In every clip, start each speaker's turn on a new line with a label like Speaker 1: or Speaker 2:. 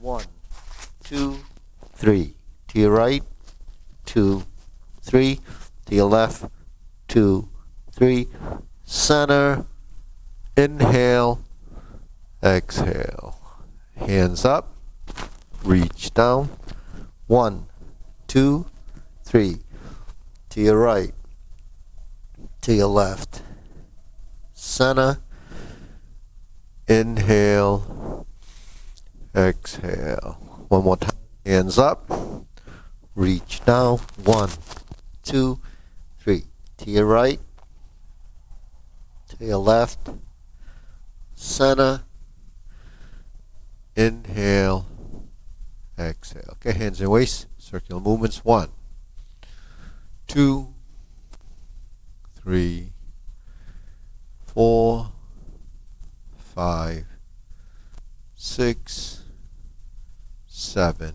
Speaker 1: 1, 2, 3. To your right, 2, 3. To your left, 2, 3. Center. Inhale. Exhale. Hands up. Reach down. 1, 2, 3. To your right. To your left. Center. Inhale. Exhale. One more time. Hands up. Reach down. 1, 2, 3. To your right. To your left. Center. Inhale. Exhale. Okay, hands and waist. Circular movements. 1, 2, 3, 4, 5, 6, 7,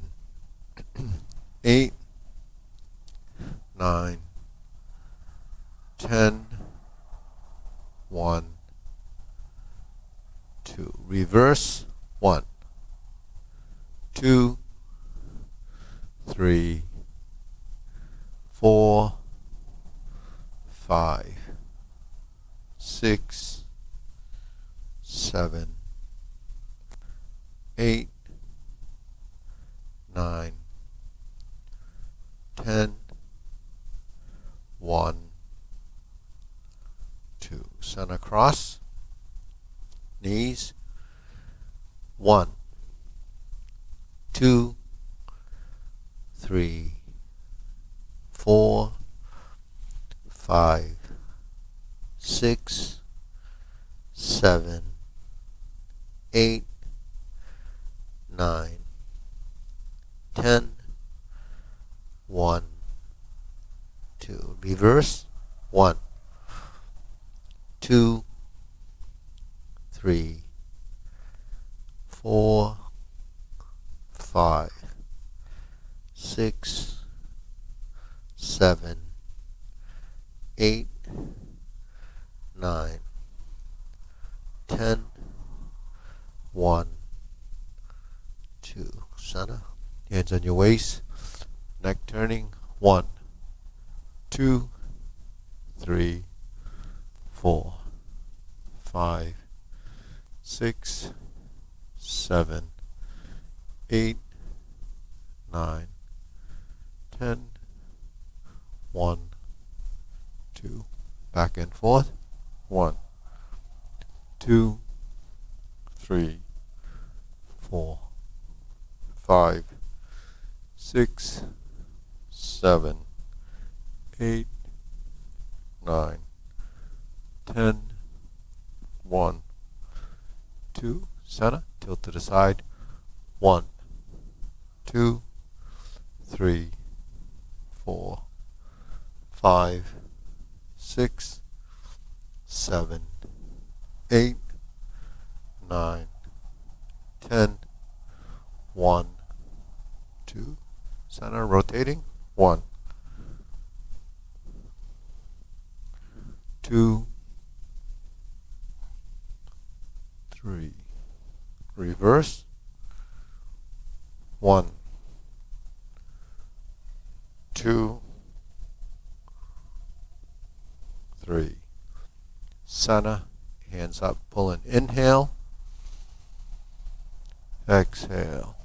Speaker 1: 8, 9, 10, 1, 2. Reverse. 1, 2, 3, 4, 5, 6, 7, 8, 9, 10, 1, 2. Center cross. Knees. 1, 2, 3, 4, 5, 6, 7, 8, 9, 10, 1, 2. Reverse. 1, 2, 3, 4, 5, 6, 7, 8, 9, 10, 1, 2. Center. Hands on your waist. Neck turning. 1, 2, 3, 4, 5, 6, 7, 8, 9, 10, 1, 2. Back and forth. 1, 2, 3, 4, 5, 6, 7, 8, 9, 10, 1, 2. Center. Tilt to the side. 1, 2, 3, 4, 5, 6, 7, 8, 9, 10, 1, 2. Center. Rotating. 1, 2, 3. Reverse. 1, 2, 3. Center. Hands up. Pull in. Inhale. Exhale.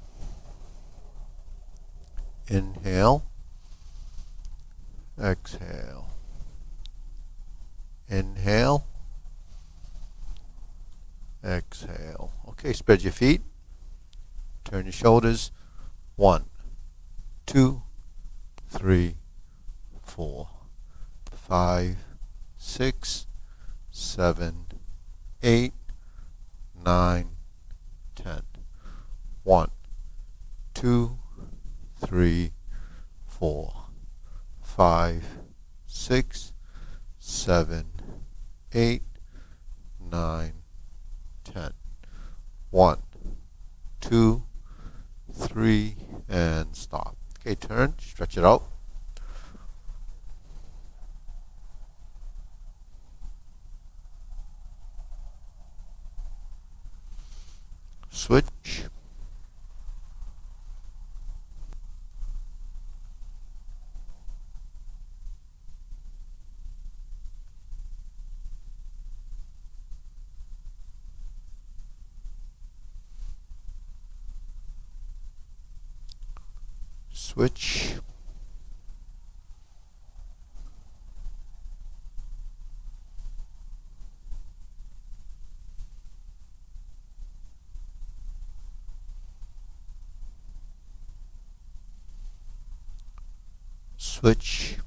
Speaker 1: Inhale. Exhale. Inhale. Exhale. Okay, spread your feet. Turn your shoulders. 1, 2, 3, 4, 5, 6, 7, 8, 9, 10. 1, 2, 3, 4, 5, 6, 7, 8, 9, 10. 1, 2, 3, and stop. Okay, turn, stretch it out. Switch. Switch. Switch.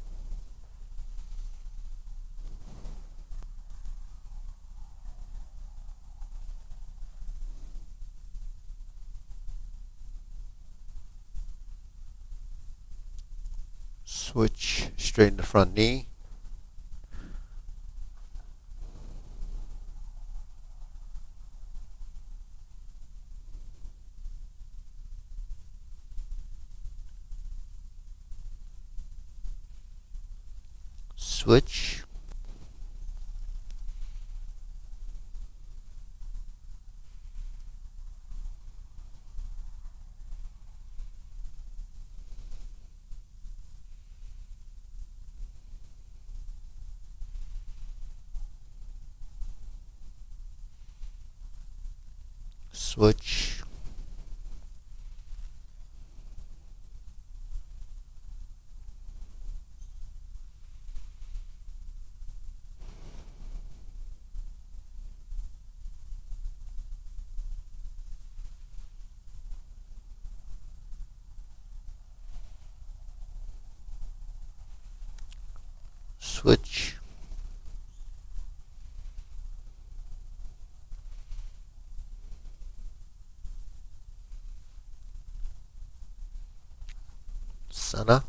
Speaker 1: Switch, straighten the front knee. Switch. Switch. Switch. Center.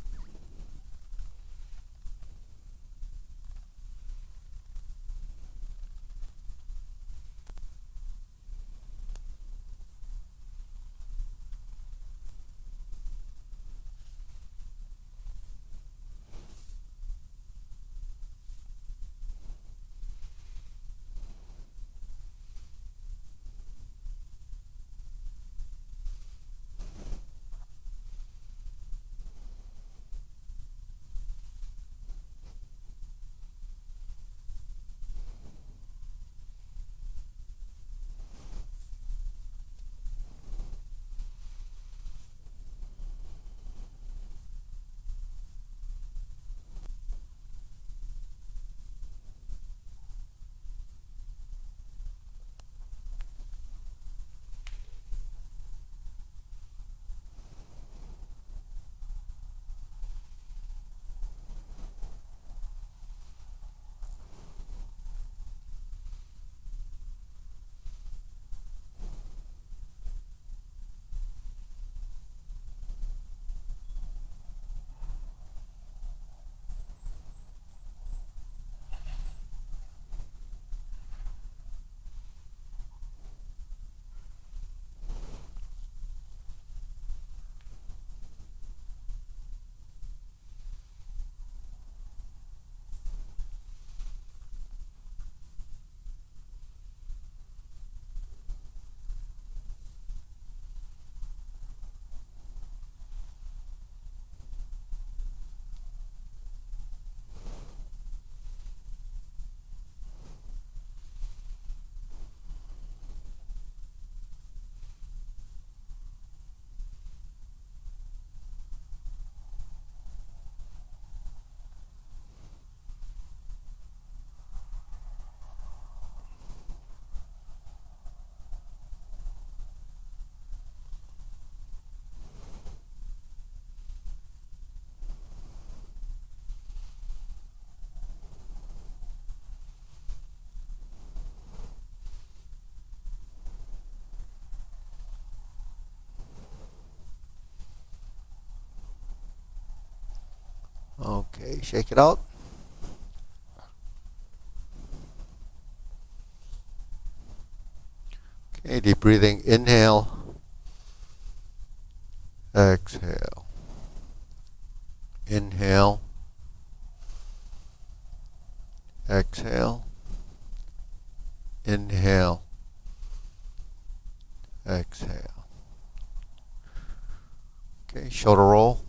Speaker 1: Okay, shake it out. Okay, deep breathing. Inhale. Exhale. Inhale. Exhale. Inhale. Exhale. Okay, shoulder roll.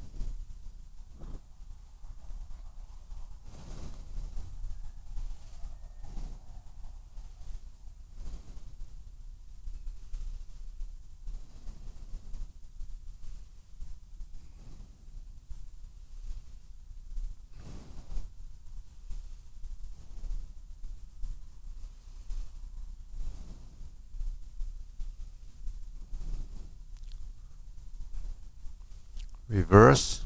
Speaker 1: Reverse.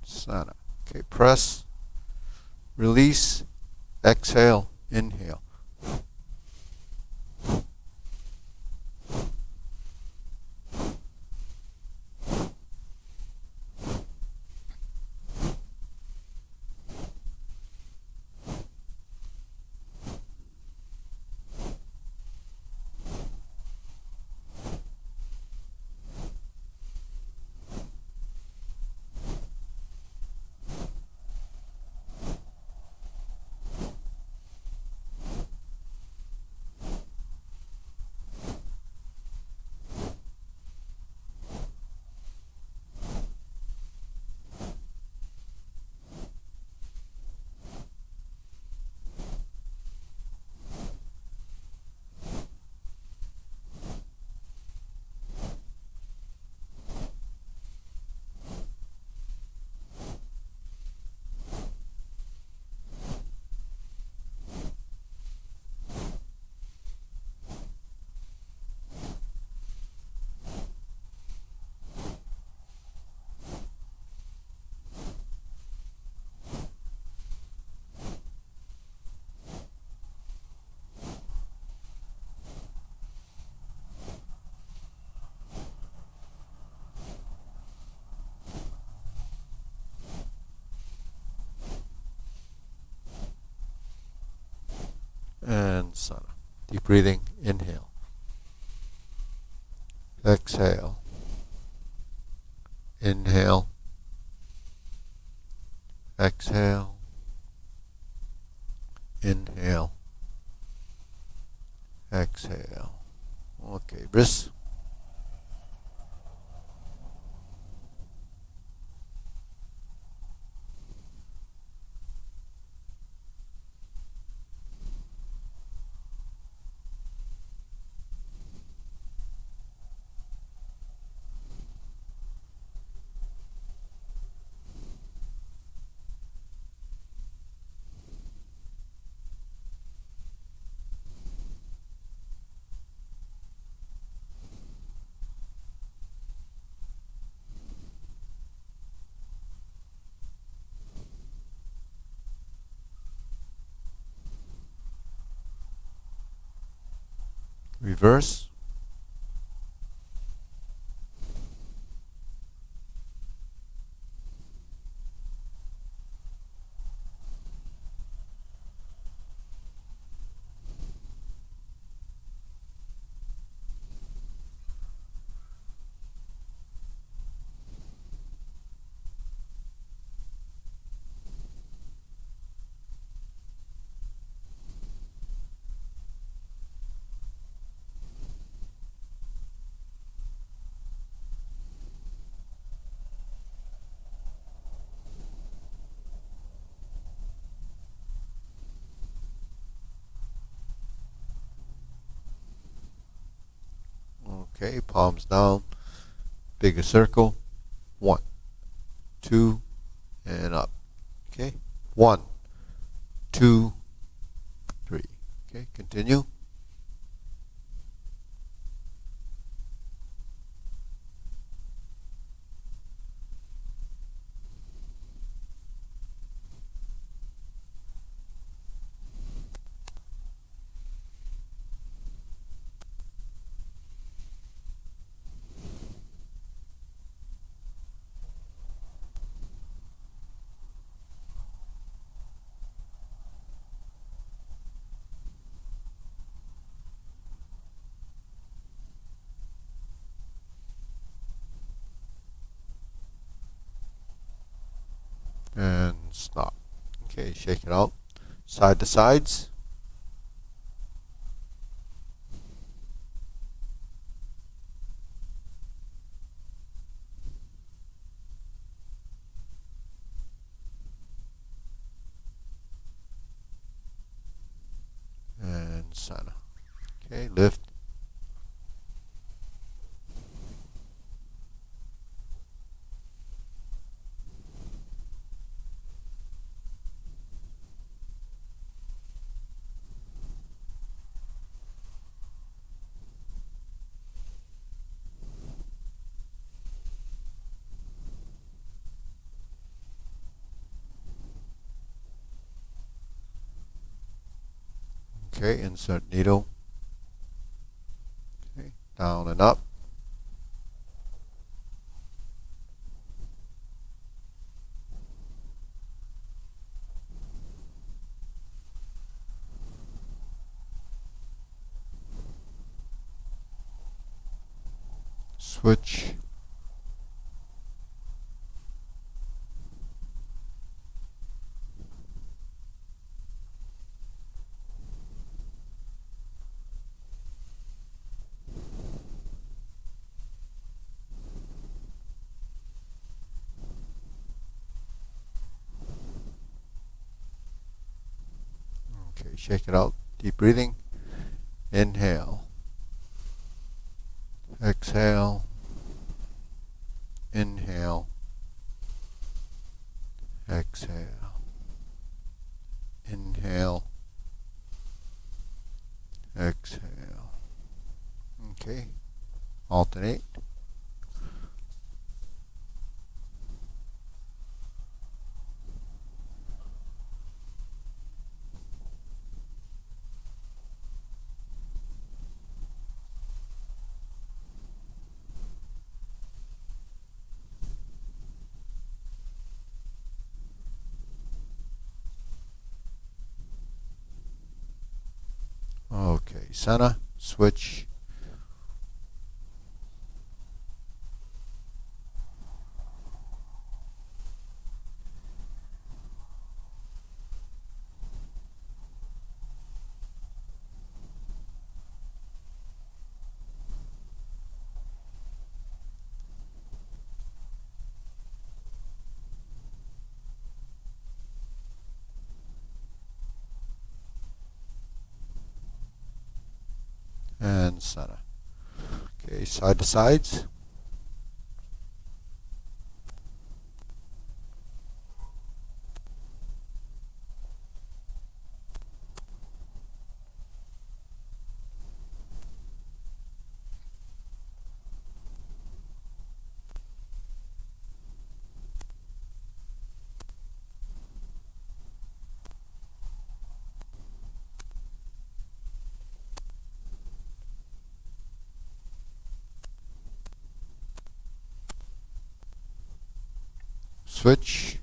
Speaker 1: Sana. Okay, press, release, exhale, inhale. And Sana. Deep breathing, inhale. Exhale. Inhale. Exhale. Inhale. Exhale. Okay, wrists. Reverse. Okay, palms down. Bigger circle. 1, 2, and up. Okay, 1, 2, 3. Okay, continue. And stop. Okay, shake it out. Side to sides. center. Okay, lift. Okay, insert needle. Okay, down and up. Switch. Okay, shake it out. Deep breathing. Inhale. Exhale. Inhale. Exhale. Inhale. Exhale. Okay. Alternate. Okay, center, switch. And center. Okay, side to sides. Switch.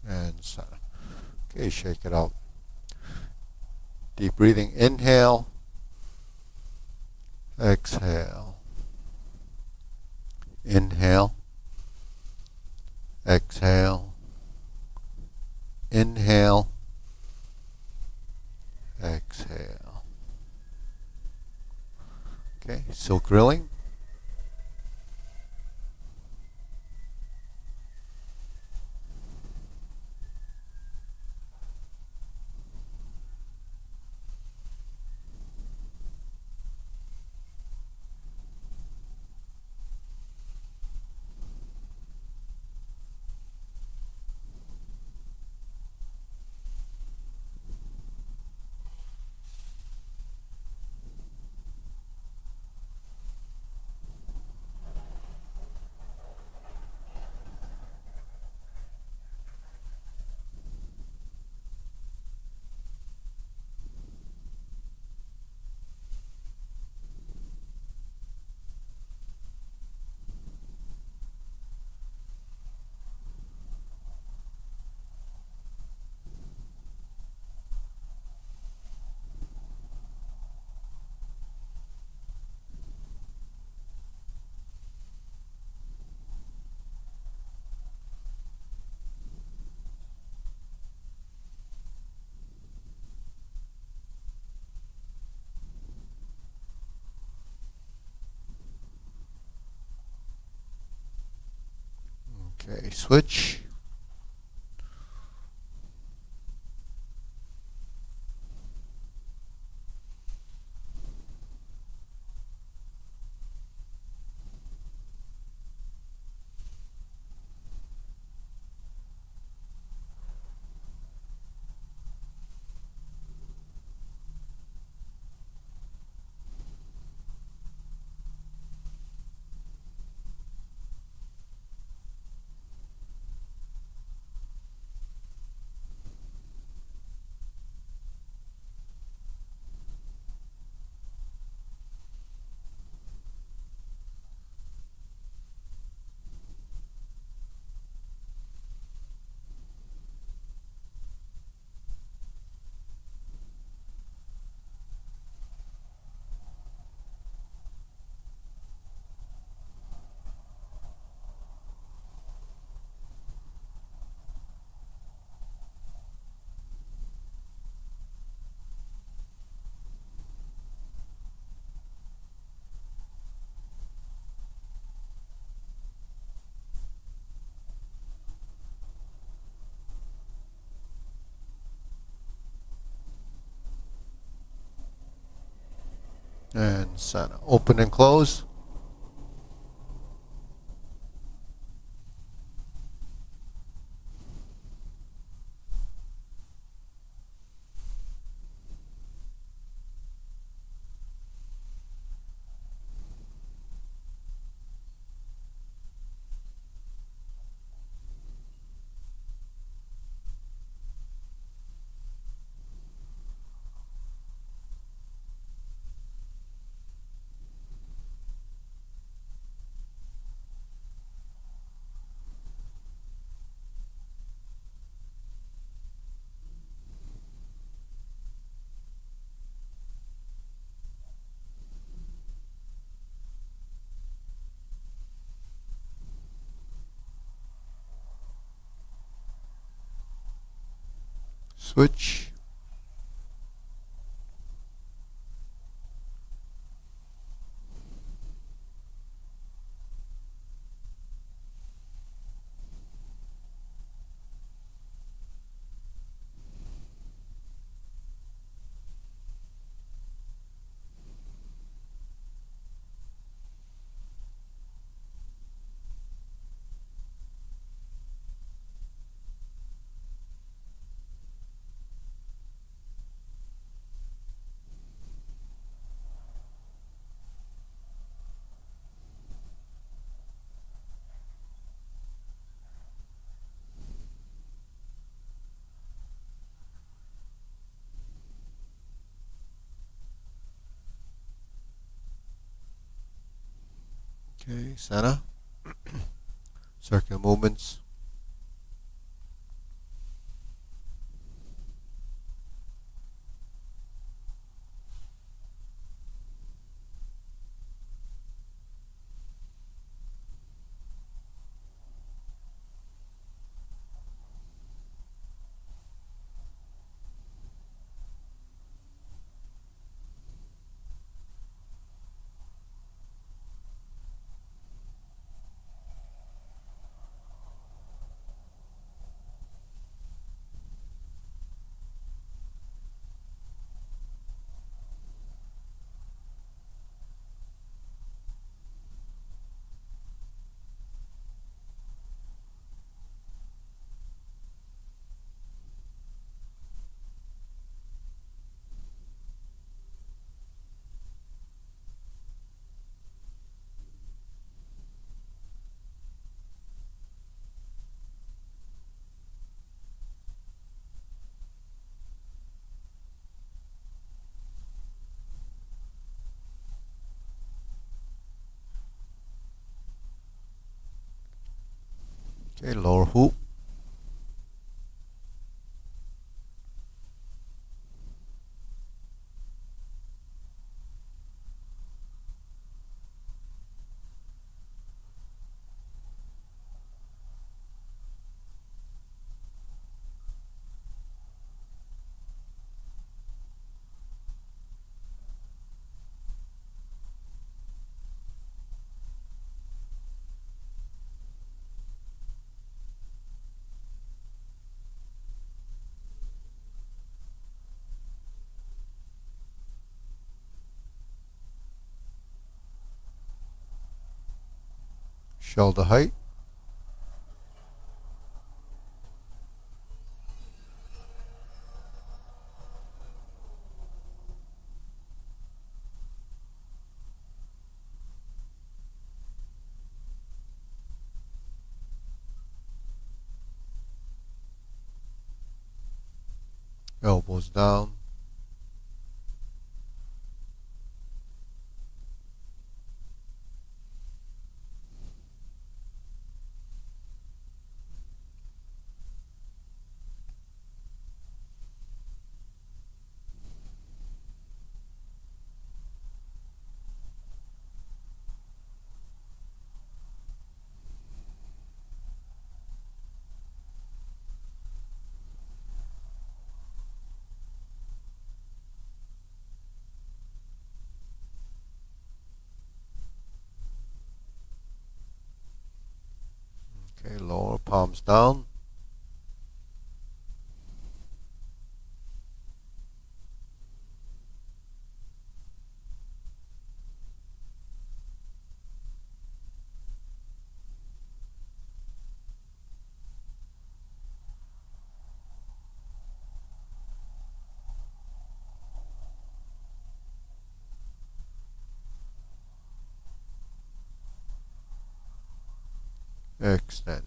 Speaker 1: And center. Okay, shake it out. Deep breathing. Inhale. Exhale. Inhale. Exhale. Inhale. Exhale. Okay, still grilling. Okay, switch. And center. Open and close. Switch. Okay, center. Circular movements. Okay, lower hoop. shoulder height. Elbows down. Okay, lower palms down. Extend.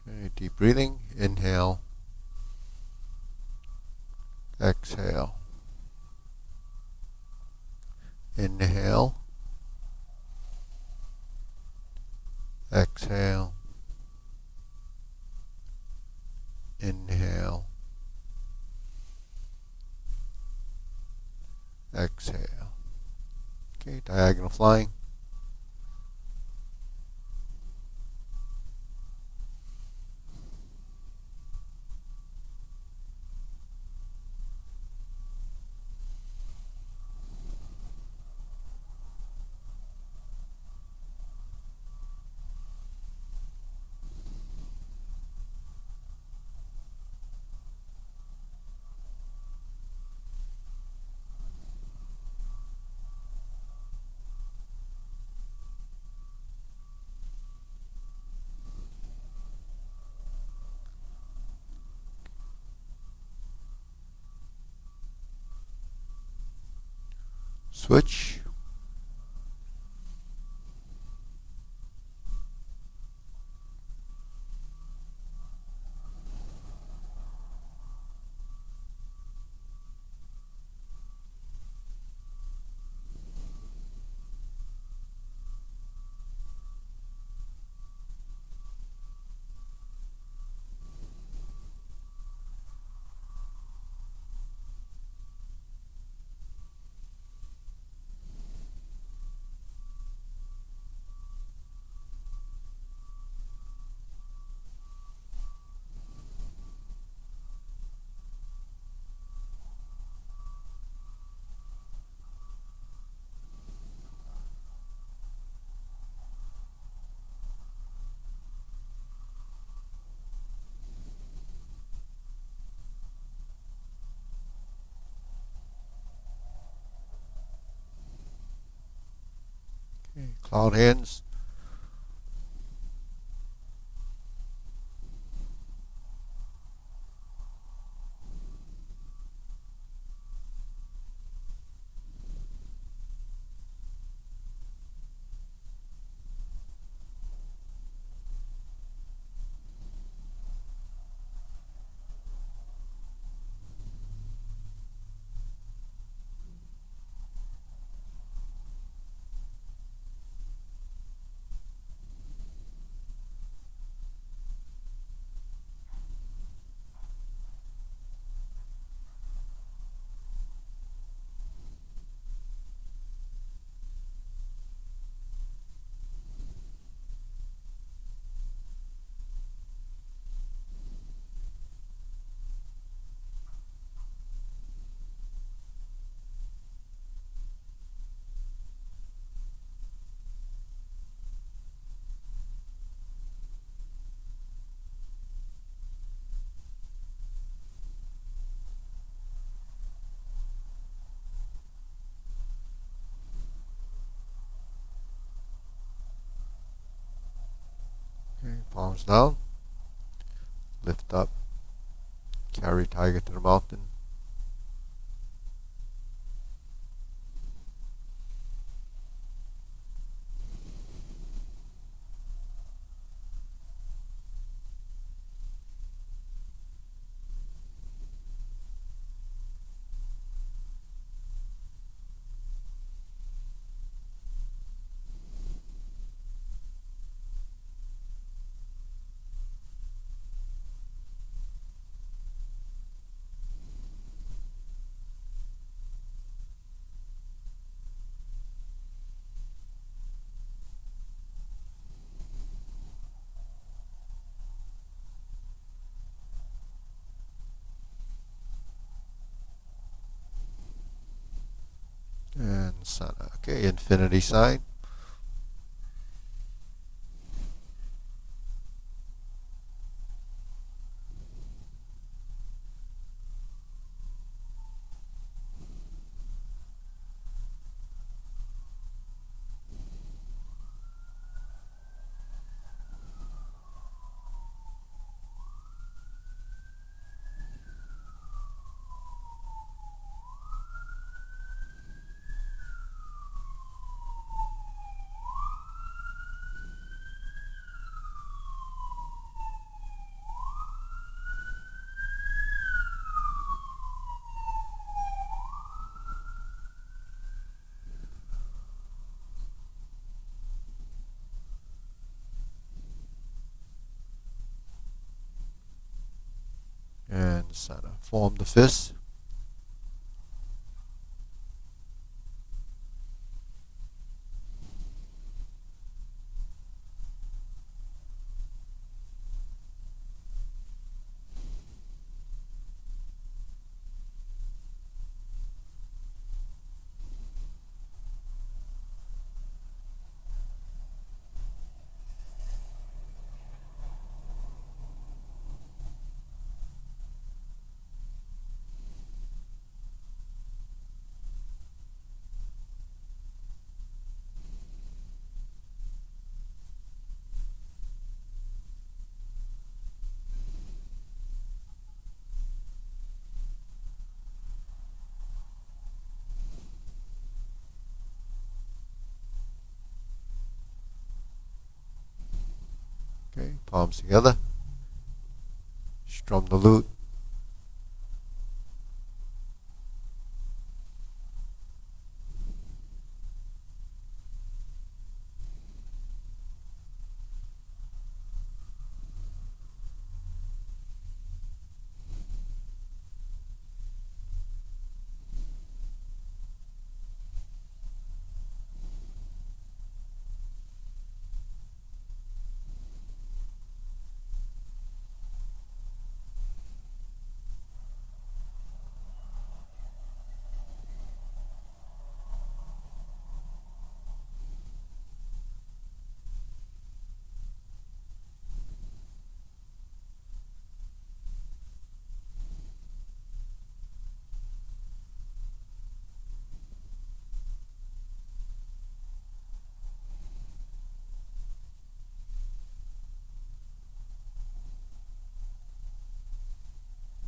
Speaker 1: Okay, deep breathing. Inhale. Exhale. Inhale. Exhale. Inhale. Exhale. Okay, diagonal flying. Switch. Okay, cloud hands. Palms down. Lift up. Carry tiger to the mountain. And Sana. Okay, infinity sign. And Sana. Form the fist. Okay, palms together. Strum the lute.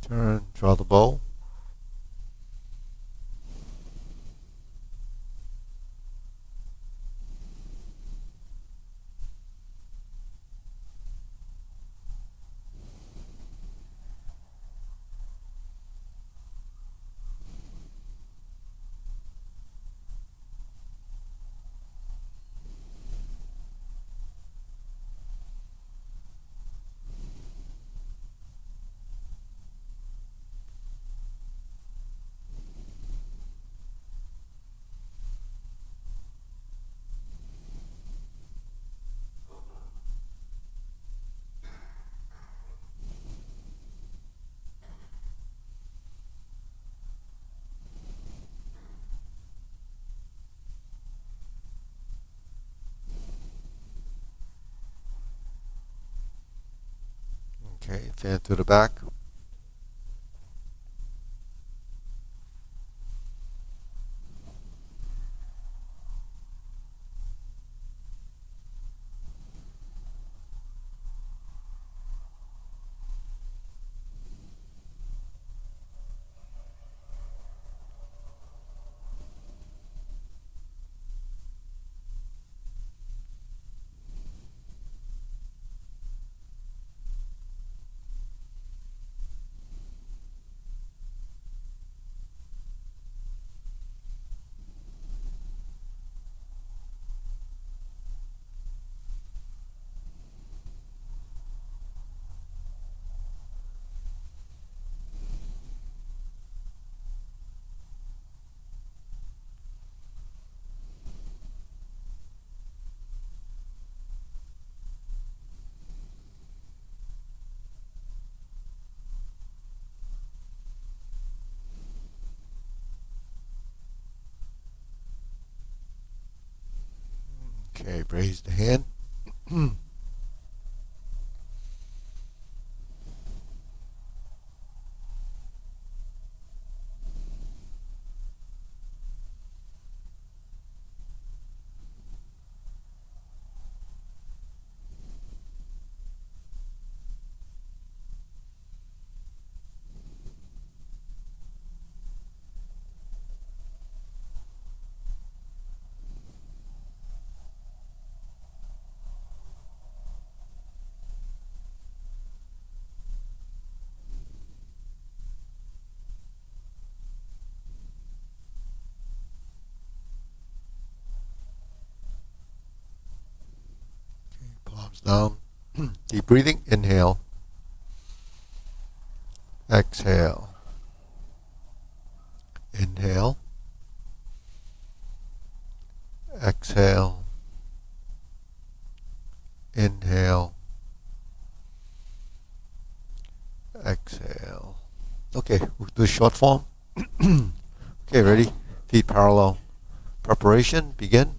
Speaker 1: Turn, draw the bow. Okay, fan to the back. Okay, raise the hand. Palms down. Deep breathing. Inhale. Exhale. Inhale. Exhale. Inhale. Exhale. Okay, we'll do a short form. Okay, ready? Feet parallel. Preparation. Begin.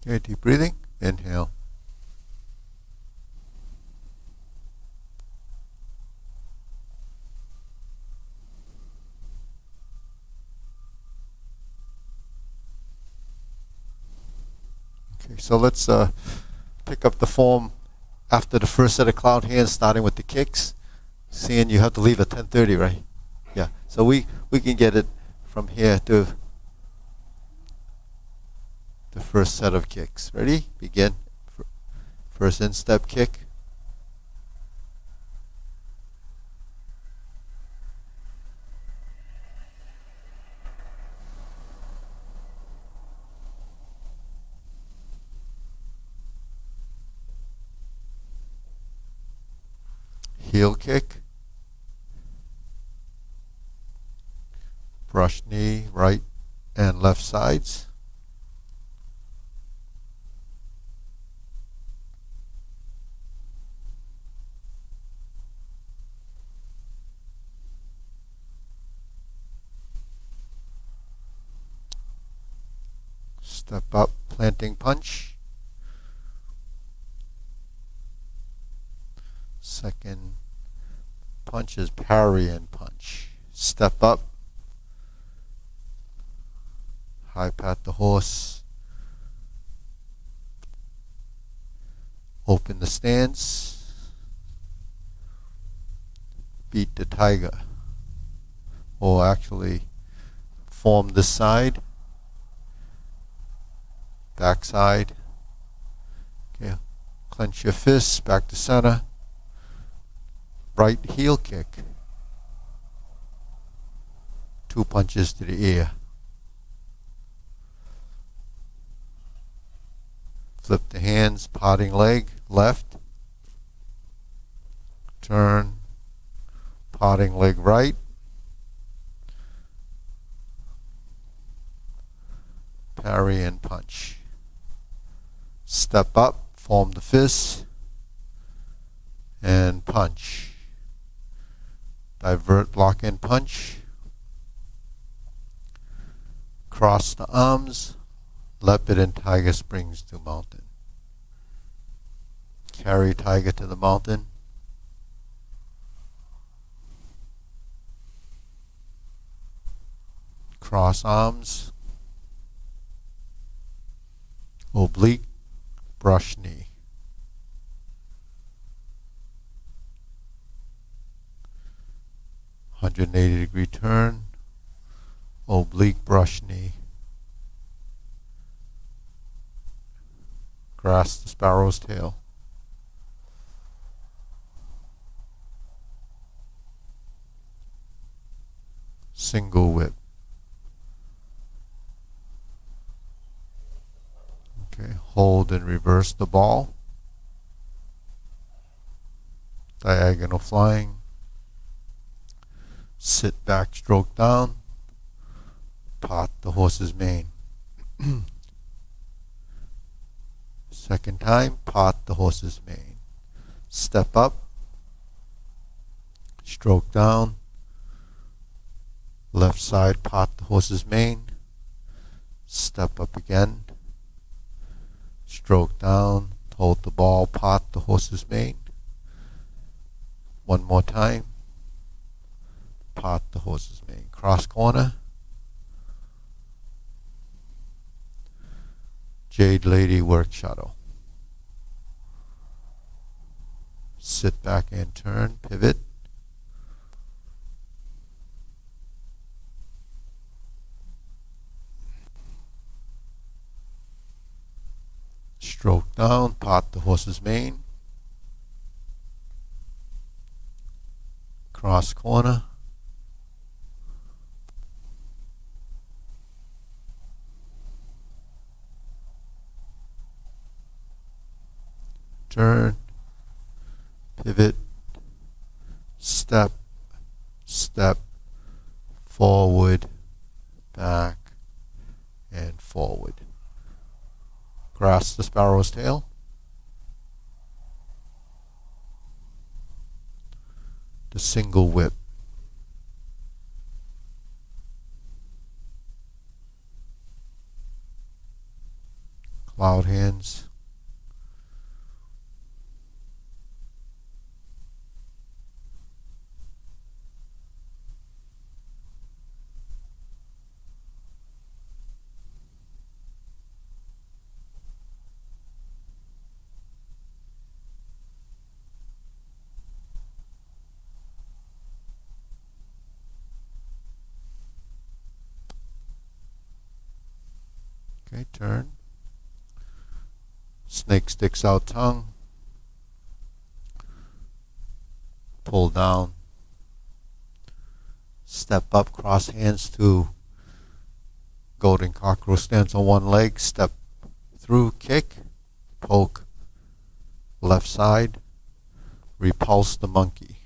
Speaker 1: Okay, deep breathing. Inhale. Okay, so let's pick up the form after the first set of cloud hands, starting with the kicks. Seeing you have to leave at 10:30, right? Yeah. So we can get it from here to the first set of kicks. Ready? Begin. First instep kick. Heel kick. Brush knee, right and left sides. Step up, planting punch. Second punch is parry and punch. Step up. High pat the horse. Open the stance. Beat the tiger. Or actually form this side. Back side. Okay. Clench your fists, back to center. Right heel kick. 2 punches to the ear. Flip the hands, potting leg, left. Turn, potting leg right. Parry and punch. Step up, form the fist, and punch. Divert, block, and punch. Cross the arms. Leopard and tiger springs to mountain. Carry tiger to the mountain. Cross arms. Oblique, brush knee. .180 turn. Oblique, brush knee. Grasp the sparrow's tail. Single whip. Okay, hold and reverse the ball. Diagonal flying. Sit back, stroke down. Pot the horse's mane. Second time, pot the horse's mane. Step up, stroke down, left side, pot the horse's mane. Step up again, stroke down, hold the ball, pot the horse's mane. One more time, pot the horse's mane. Cross corner. Jade Lady work shuttle. Sit back and turn, pivot. Stroke down, pot the horse's mane. Cross corner. Turn, pivot, step, step, forward, back, and forward. Grasp the sparrow's tail. The single whip. Cloud hand. Okay, turn. Snake sticks out tongue. Pull down. Step up, cross hands to golden cockroach, stands on one leg. Step through, kick, poke, left side, repulse the monkey.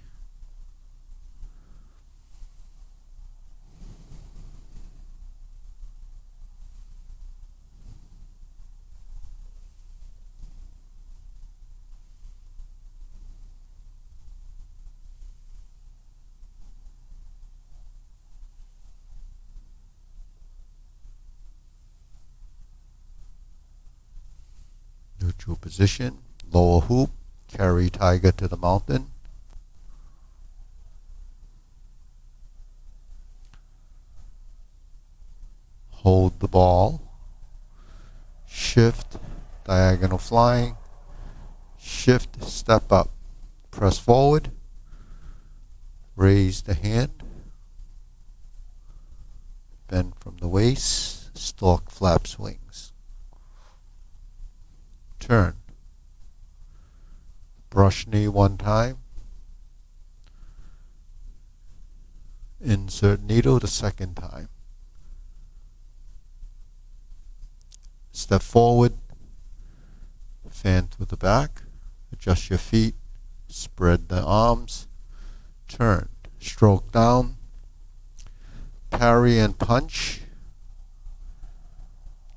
Speaker 1: Neutral position, lower hoop, carry tiger to the mountain. Hold the ball, shift, diagonal flying, shift, step up, press forward, raise the hand, bend from the waist, stalk, flaps, wings. Turn. Brush knee one time. Insert needle the second time. Step forward. Fan to the back. Adjust your feet. Spread the arms. Turn. Stroke down. Parry and punch.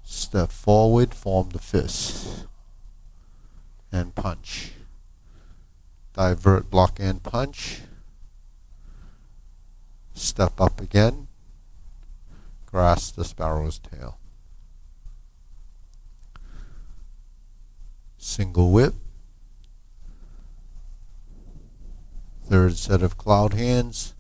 Speaker 1: Step forward. Form the fist. And punch. Divert, block, and punch. Step up again. Grasp the sparrow's tail. Single whip. Third set of cloud hands.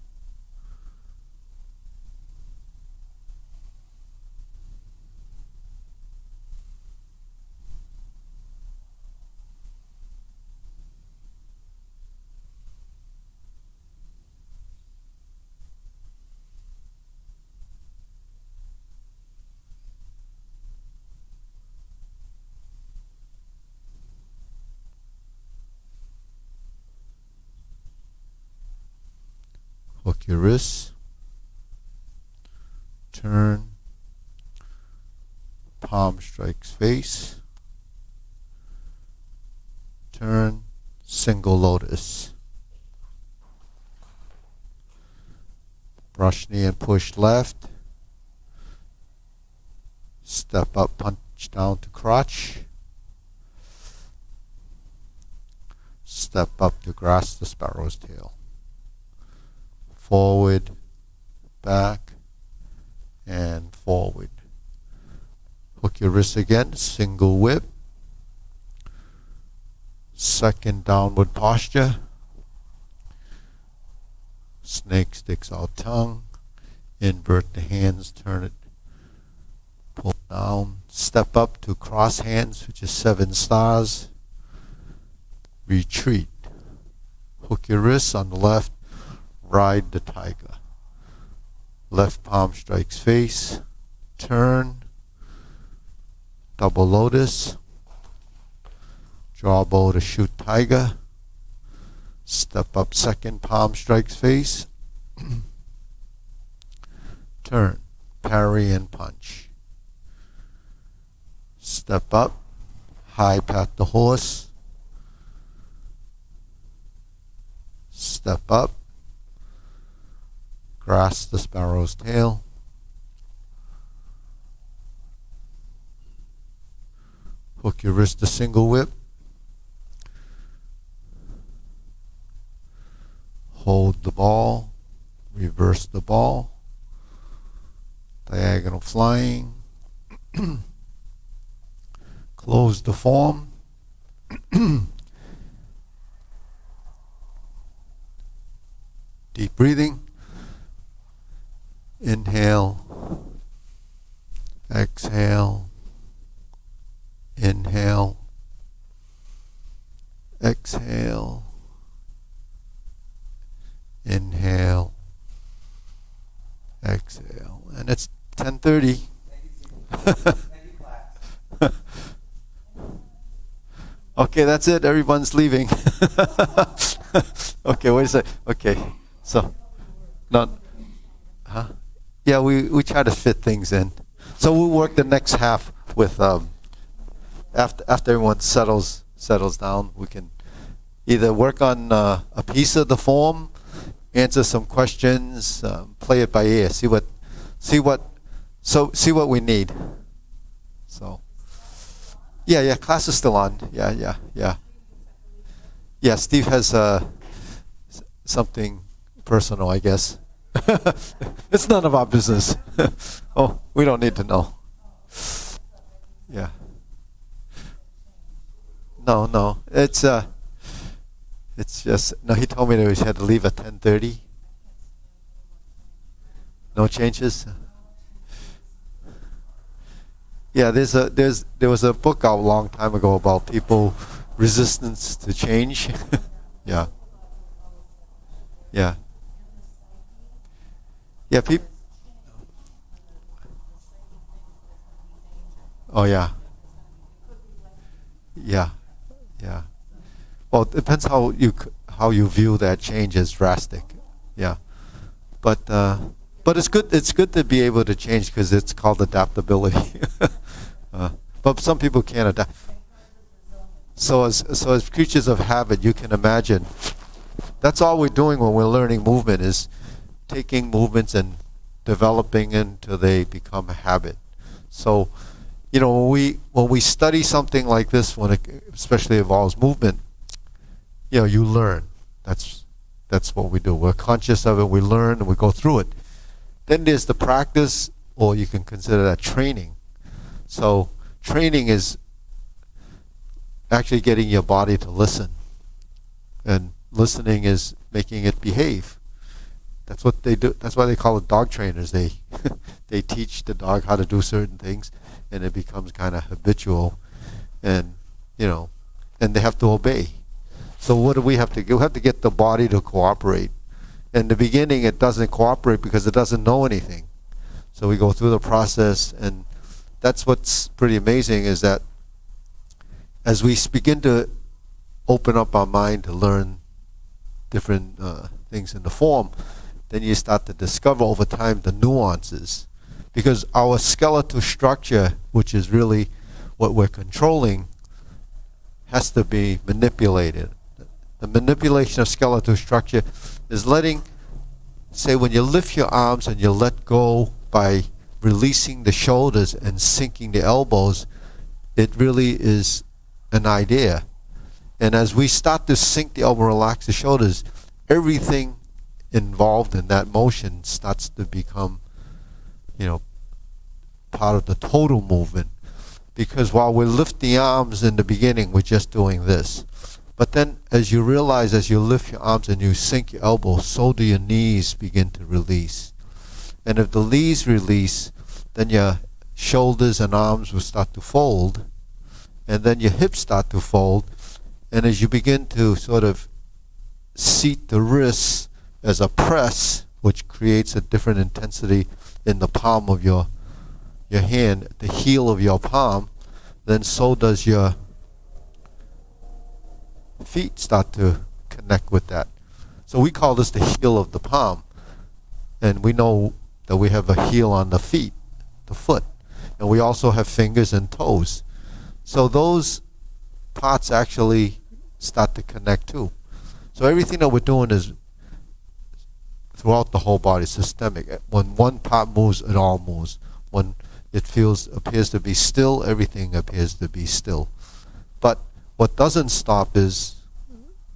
Speaker 1: Hook your wrists, turn, palm strikes face, turn, single lotus. Brush knee and push left, step up, punch down to crotch, step up to grasp the sparrow's tail. Forward, back, and forward. Hook your wrist again, single whip. Second downward posture. Snake sticks out tongue. Invert the hands, turn it, pull down. Step up to cross hands, which is 7 stars. Retreat. Hook your wrists on the left. Ride the tiger. Left palm strikes face. Turn. Double lotus. Draw bow to shoot tiger. Step up, second palm strikes face. Turn. Parry and punch. Step up. High pat the horse. Step up. Grasp the sparrow's tail. Hook your wrist to single whip. Hold the ball. Reverse the ball. Diagonal flying. Close the form. Deep breathing. Inhale, exhale, inhale, exhale, inhale, exhale. And it's 10:30.
Speaker 2: Thank you, Steve. Thank you, class.
Speaker 1: Okay, that's it. Everyone's leaving. Okay, wait a sec. Okay, so, not, huh? Yeah, we try to fit things in. So we'll work the next half with after everyone settles down. We can either work on a piece of the form, answer some questions, play it by ear, see what we need. So. Yeah, class is still on. Yeah. Yeah, Steve has something personal, I guess. It's none of our business. Oh, we don't need to know. Yeah. No. It's just no. He told me that he had to leave at 10:30. No changes. Yeah, there was a book out a long time ago about people resistance to change. Yeah. People. Oh yeah. Well, it depends how you view that change as drastic. Yeah, but it's good. It's good to be able to change because it's called adaptability. But some people can't adapt. So as creatures of habit, you can imagine. That's all we're doing when we're learning movement is taking movements and developing until they become a habit. So, when we study something like this, when it especially involves movement, you learn. That's what we do. We're conscious of it. We learn and we go through it. Then there's the practice, or you can consider that training. So training is actually getting your body to listen, and listening is making it behave. That's what they do. That's why they call it dog trainers. They they teach the dog how to do certain things, and it becomes kind of habitual, and and they have to obey. So what do we have to do? We have to get the body to cooperate. In the beginning, it doesn't cooperate because it doesn't know anything. So we go through the process, and that's what's pretty amazing is that as we begin to open up our mind to learn different things in the form, then you start to discover over time the nuances. Because our skeletal structure, which is really what we're controlling, has to be manipulated. The manipulation of skeletal structure is say when you lift your arms and you let go by releasing the shoulders and sinking the elbows, it really is an idea. And as we start to sink the elbow, relax the shoulders, everything involved in that motion starts to become, part of the total movement. Because while we lift the arms in the beginning, we're just doing this. But then as you realize, as you lift your arms and you sink your elbows, so do your knees begin to release. And if the knees release, then your shoulders and arms will start to fold. And then your hips start to fold. And as you begin to sort of seat the wrists as a press, which creates a different intensity in the palm of your hand, the heel of your palm, then so does your feet start to connect with that. So we call this the heel of the palm. And we know that we have a heel on the feet, the foot. And we also have fingers and toes. So those parts actually start to connect too. So everything that we're doing is throughout the whole body, systemic. When one part moves, it all moves. When it appears to be still, everything appears to be still. But what doesn't stop is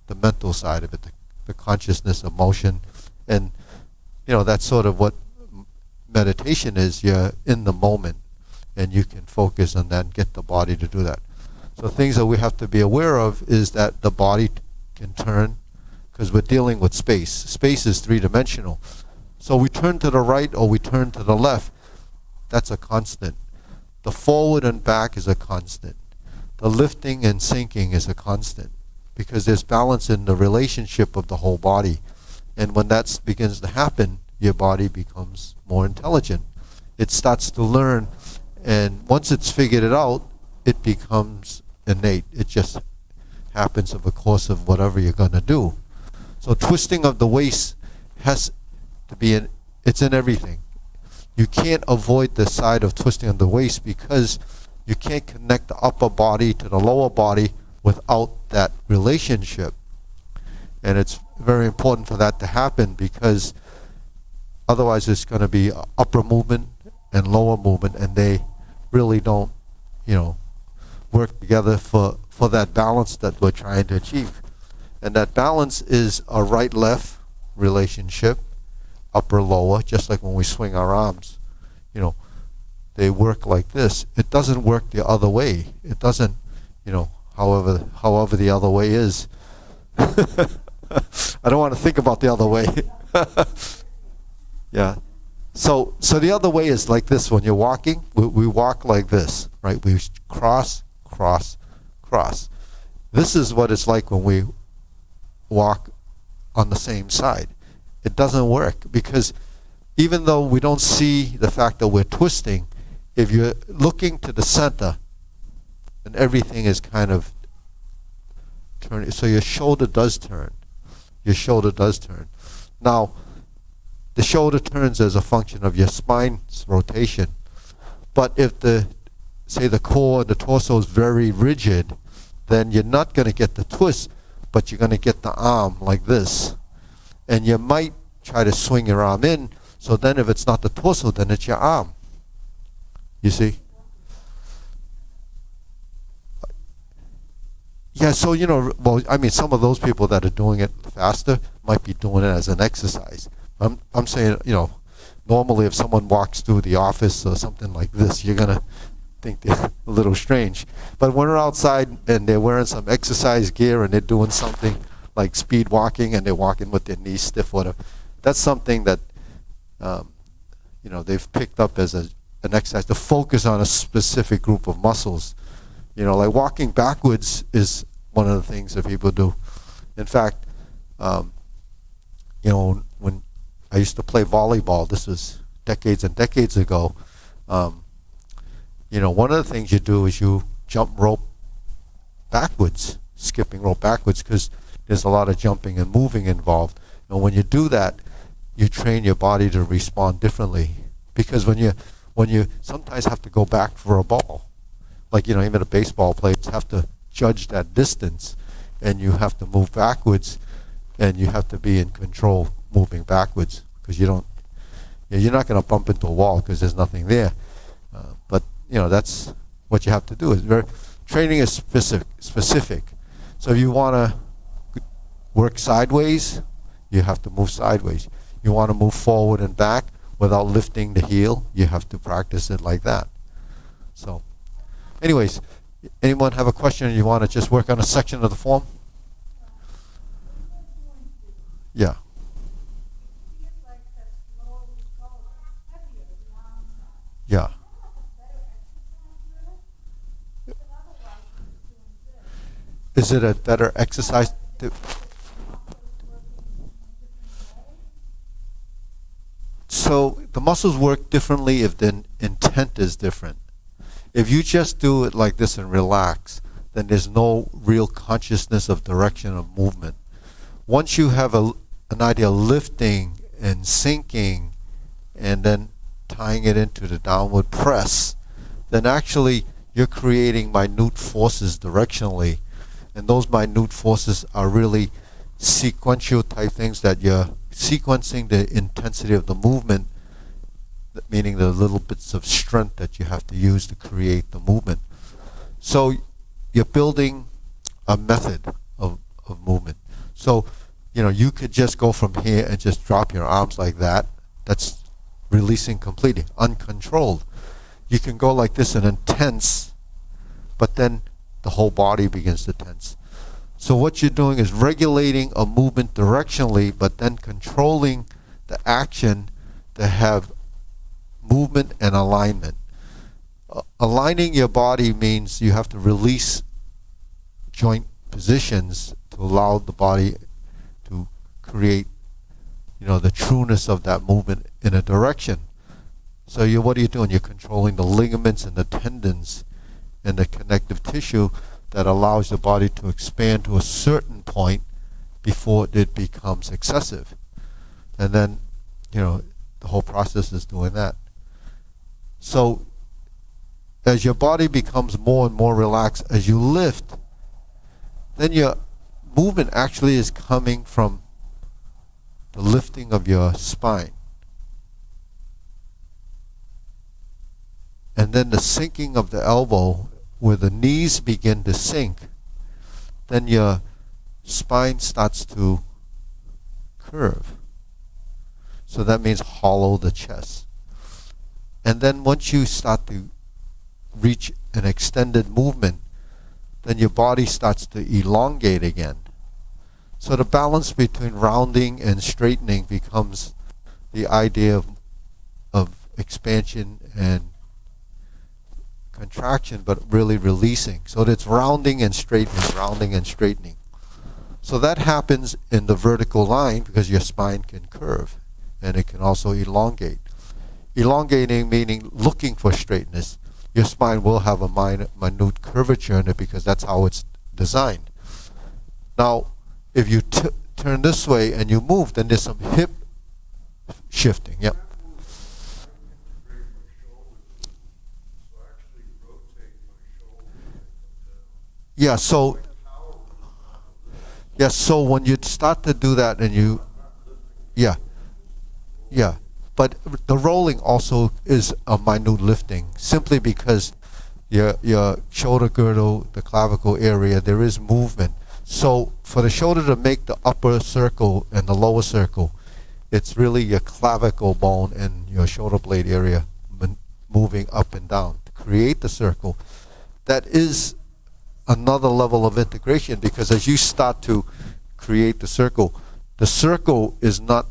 Speaker 1: the mental side of it, the consciousness, emotion, and that's sort of what meditation is. You're in the moment, and you can focus on that and get the body to do that. So things that we have to be aware of is that the body can turn, because we're dealing with space. Space is three-dimensional. So we turn to the right or we turn to the left. That's a constant. The forward and back is a constant. The lifting and sinking is a constant, because there's balance in the relationship of the whole body. And when that begins to happen, your body becomes more intelligent. It starts to learn, and once it's figured it out, it becomes innate. It just happens over the course of whatever you're going to do. So twisting of the waist has to be it's in everything. You can't avoid the side of twisting of the waist because you can't connect the upper body to the lower body without that relationship. And it's very important for that to happen, because otherwise it's going to be upper movement and lower movement, and they really don't, work together for that balance that we're trying to achieve. And that balance is a right-left relationship, upper-lower, just like when we swing our arms. They work like this. It doesn't work the other way. It doesn't, however the other way is. I don't want to think about the other way. Yeah. So the other way is like this. When you're walking, we walk like this, right? We cross, cross, cross. This is what it's like when we walk on the same side. It doesn't work, because even though we don't see the fact that we're twisting, if you're looking to the center, then everything is kind of turning. So your shoulder does turn. Your shoulder does turn. Now, the shoulder turns as a function of your spine's rotation. But if the core and the torso is very rigid, then you're not going to get the twist, but you're going to get the arm like this. And you might try to swing your arm in, so then if it's not the torso, then it's your arm. You see? Yeah, so, some of those people that are doing it faster might be doing it as an exercise. I'm saying, normally if someone walks through the office or something like this, you're going to think they're a little strange. But when they're outside and they're wearing some exercise gear and they're doing something like speed walking and they're walking with their knees stiff, whatever, that's something that, they've picked up as an exercise to focus on a specific group of muscles. Like walking backwards is one of the things that people do. In fact, when I used to play volleyball, this was decades and decades ago, one of the things you do is you jump rope backwards, skipping rope backwards, because there's a lot of jumping and moving involved. And when you do that, you train your body to respond differently. Because when you sometimes have to go back for a ball, like, even the baseball players have to judge that distance, and you have to move backwards, and you have to be in control moving backwards, because you're not going to bump into a wall because there's nothing there. But that's what you have to do. Training is specific. So if you want to work sideways, you have to move sideways. You want to move forward and back without lifting the heel, you have to practice it like that. So, anyways, anyone have a question, or you want to just work on a section of the form? Yeah. Yeah. Is it a better exercise? So the muscles work differently if the intent is different. If you just do it like this and relax, then there's no real consciousness of direction of movement. Once you have an idea of lifting and sinking and then tying it into the downward press, then actually you're creating minute forces directionally. And those minute forces are really sequential type things, that you're sequencing the intensity of the movement, meaning the little bits of strength that you have to use to create the movement. So you're building a method of movement. So, you could just go from here and just drop your arms like that. That's releasing completely, uncontrolled. You can go like this and intense, but then the whole body begins to tense. So what you're doing is regulating a movement directionally, but then controlling the action to have movement and alignment. Aligning your body means you have to release joint positions to allow the body to create, the trueness of that movement in a direction. So what are you doing? You're controlling the ligaments and the tendons and the connective tissue, that allows the body to expand to a certain point before it becomes excessive. And then, the whole process is doing that. So as your body becomes more and more relaxed, as you lift, then your movement actually is coming from the lifting of your spine. And then the sinking of the elbow, where the knees begin to sink, then your spine starts to curve. So that means hollow the chest. And then once you start to reach an extended movement, then your body starts to elongate again. So the balance between rounding and straightening becomes the idea of expansion and contraction, but really releasing. So it's rounding and straightening, rounding and straightening. So that happens in the vertical line because your spine can curve, and it can also elongate. Elongating meaning looking for straightness. Your spine will have a minute curvature in it because that's how it's designed. Now, if you turn this way and you move, then there's some hip shifting. Yep. Yeah, so when you start to do that and you, yeah, but the rolling also is a minute lifting, simply because your shoulder girdle, the clavicle area, there is movement. So for the shoulder to make the upper circle and the lower circle, it's really your clavicle bone and your shoulder blade area moving up and down to create the circle. That is another level of integration, because as you start to create the circle is not,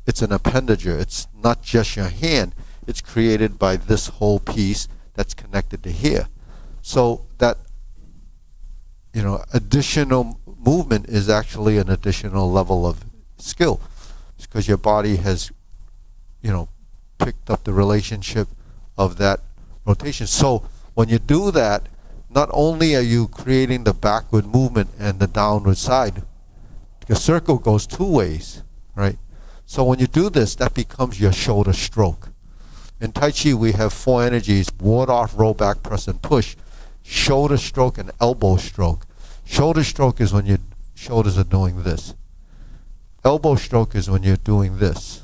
Speaker 1: it's an appendage. It's not just your hand. It's created by this whole piece that's connected to here. So that, additional movement is actually an additional level of skill, because your body has, picked up the relationship of that rotation. So when you do that, not only are you creating the backward movement and the downward side, the circle goes two ways, right? So when you do this, that becomes your shoulder stroke. In Tai Chi, we have four energies: ward off, roll back, press, and push. Shoulder stroke and elbow stroke. Shoulder stroke is when your shoulders are doing this. Elbow stroke is when you're doing this.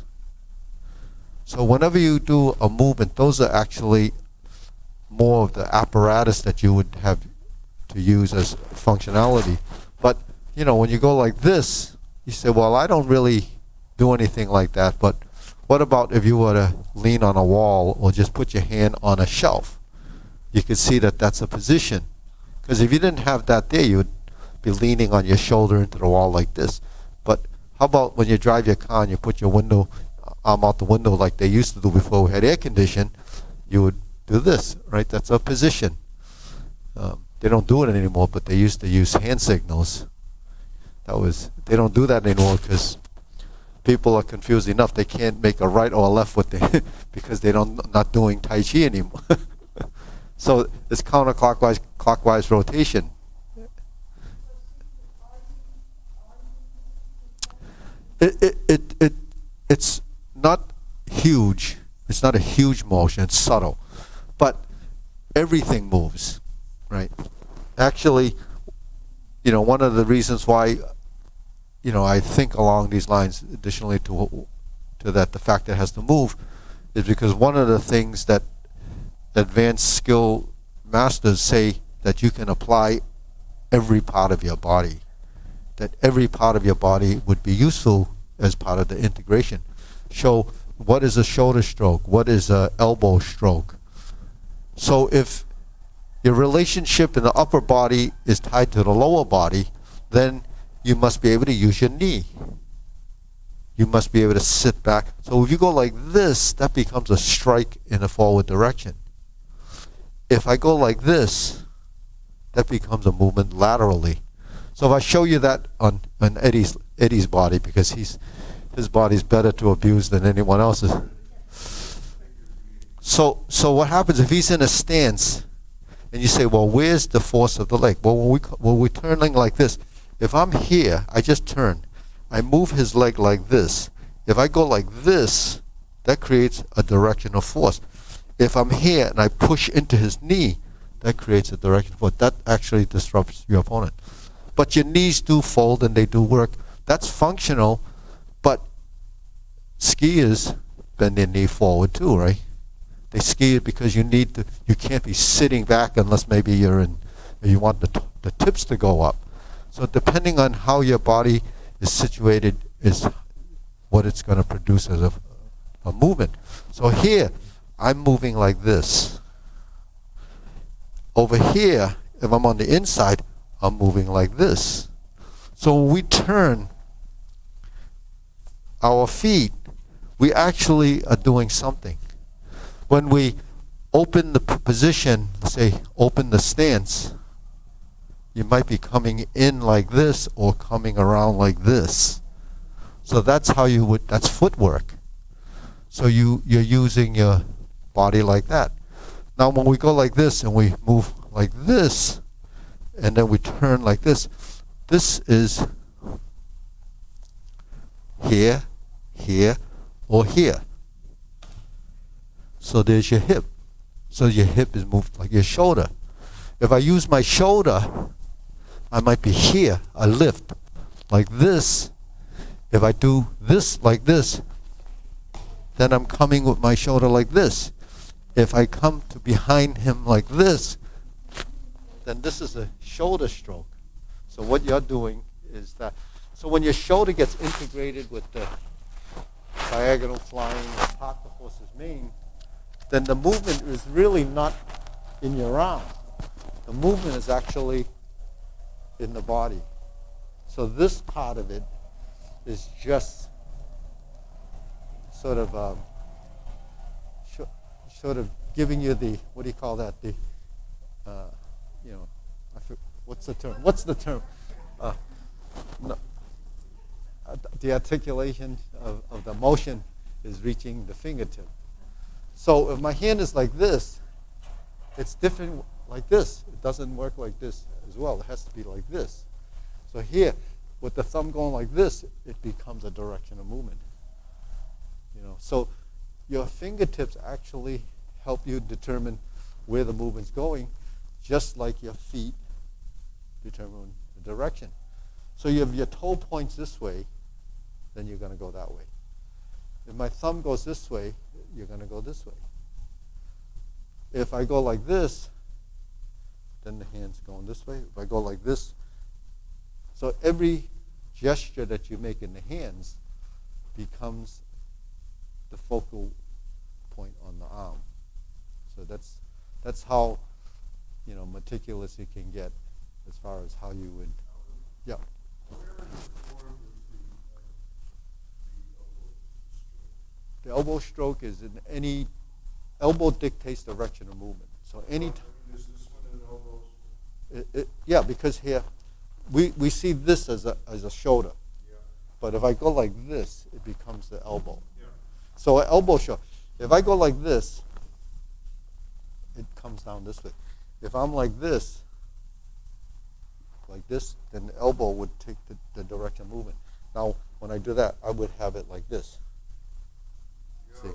Speaker 1: So whenever you do a movement, those are actually more of the apparatus that you would have to use as functionality. But, when you go like this, you say, well, I don't really do anything like that, but what about if you were to lean on a wall or just put your hand on a shelf? You could see that that's a position. Because if you didn't have that there, you would be leaning on your shoulder into the wall like this. But how about when you drive your car and you put your arm out the window like they used to do before we had air conditioning, you would do this, right? That's a position. They don't do it anymore, but they used to use hand signals. They don't do that anymore because people are confused enough. They can't make a right or a left with the because they're not doing Tai Chi anymore. So it's counterclockwise, clockwise rotation. It's not huge. It's not a huge motion. It's subtle, but everything moves, right? Actually, one of the reasons why, I think along these lines, additionally to that, the fact that it has to move, is because one of the things that advanced skill masters say that you can apply every part of your body, that every part of your body would be useful as part of the integration. So what is a shoulder stroke? What is a elbow stroke? So if your relationship in the upper body is tied to the lower body, then you must be able to use your knee. You must be able to sit back. So if you go like this, that becomes a strike in a forward direction. If I go like this, that becomes a movement laterally. So if I show you that on Eddie's body, because his body's better to abuse than anyone else's. So what happens if he's in a stance And you say, well, where's the force of the leg? Well, when we're turning like this, if I'm here, I just turn. I move his leg like this. If I go like this, that creates a directional force. If I'm here and I push into his knee, that creates a directional force. That actually disrupts your opponent. But your knees do fold and they do work. That's functional, but skiers bend their knee forward too, right? They ski it because you can't be sitting back unless maybe you want the tips to go up. So depending on how your body is situated is what it's going to produce as a movement. So here, I'm moving like this. Over here, if I'm on the inside, I'm moving like this. So when we turn our feet, we actually are doing something. When we open the position, say open the stance, you might be coming in like this or coming around like this. So that's how that's footwork. So you're using your body like that. Now when we go like this and we move like this, and then we turn like this, this is here, here, or here. So there's your hip. So your hip is moved like your shoulder. If I use my shoulder, I might be here. I lift like this. If I do this like this, then I'm coming with my shoulder like this. If I come to behind him like this, then this is a shoulder stroke. So what you're doing is that. So when your shoulder gets integrated with the diagonal flying or park the horse's mane, then the movement is really not in your arm. The movement is actually in the body. So this part of it is just sort of giving you the, what do you call that? The, what's the term? What's the term? No, the articulation of the motion is reaching the fingertip. So if my hand is like this, it's different like this. It doesn't work like this as well. It has to be like this. So here, with the thumb going like this, it becomes a direction of movement. So your fingertips actually help you determine where the movement's going, just like your feet determine the direction. So if your toe points this way, then you're going to go that way. If my thumb goes this way, you're going to go this way. If I go like this, then the hand's going this way. If I go like this, so every gesture that you make in the hands becomes the focal point on the arm. So that's how meticulous you can get as far as how you would. Yeah. The elbow stroke is in any elbow dictates direction of movement. So any
Speaker 2: is this one an elbow?
Speaker 1: Yeah, because here we see this as a shoulder.
Speaker 2: Yeah.
Speaker 1: But if I go like this, it becomes the elbow.
Speaker 2: Yeah.
Speaker 1: So an elbow shoulder. If I go like this, it comes down this way. If I'm like this, then the elbow would take the direction of movement. Now, when I do that, I would have it like this. See?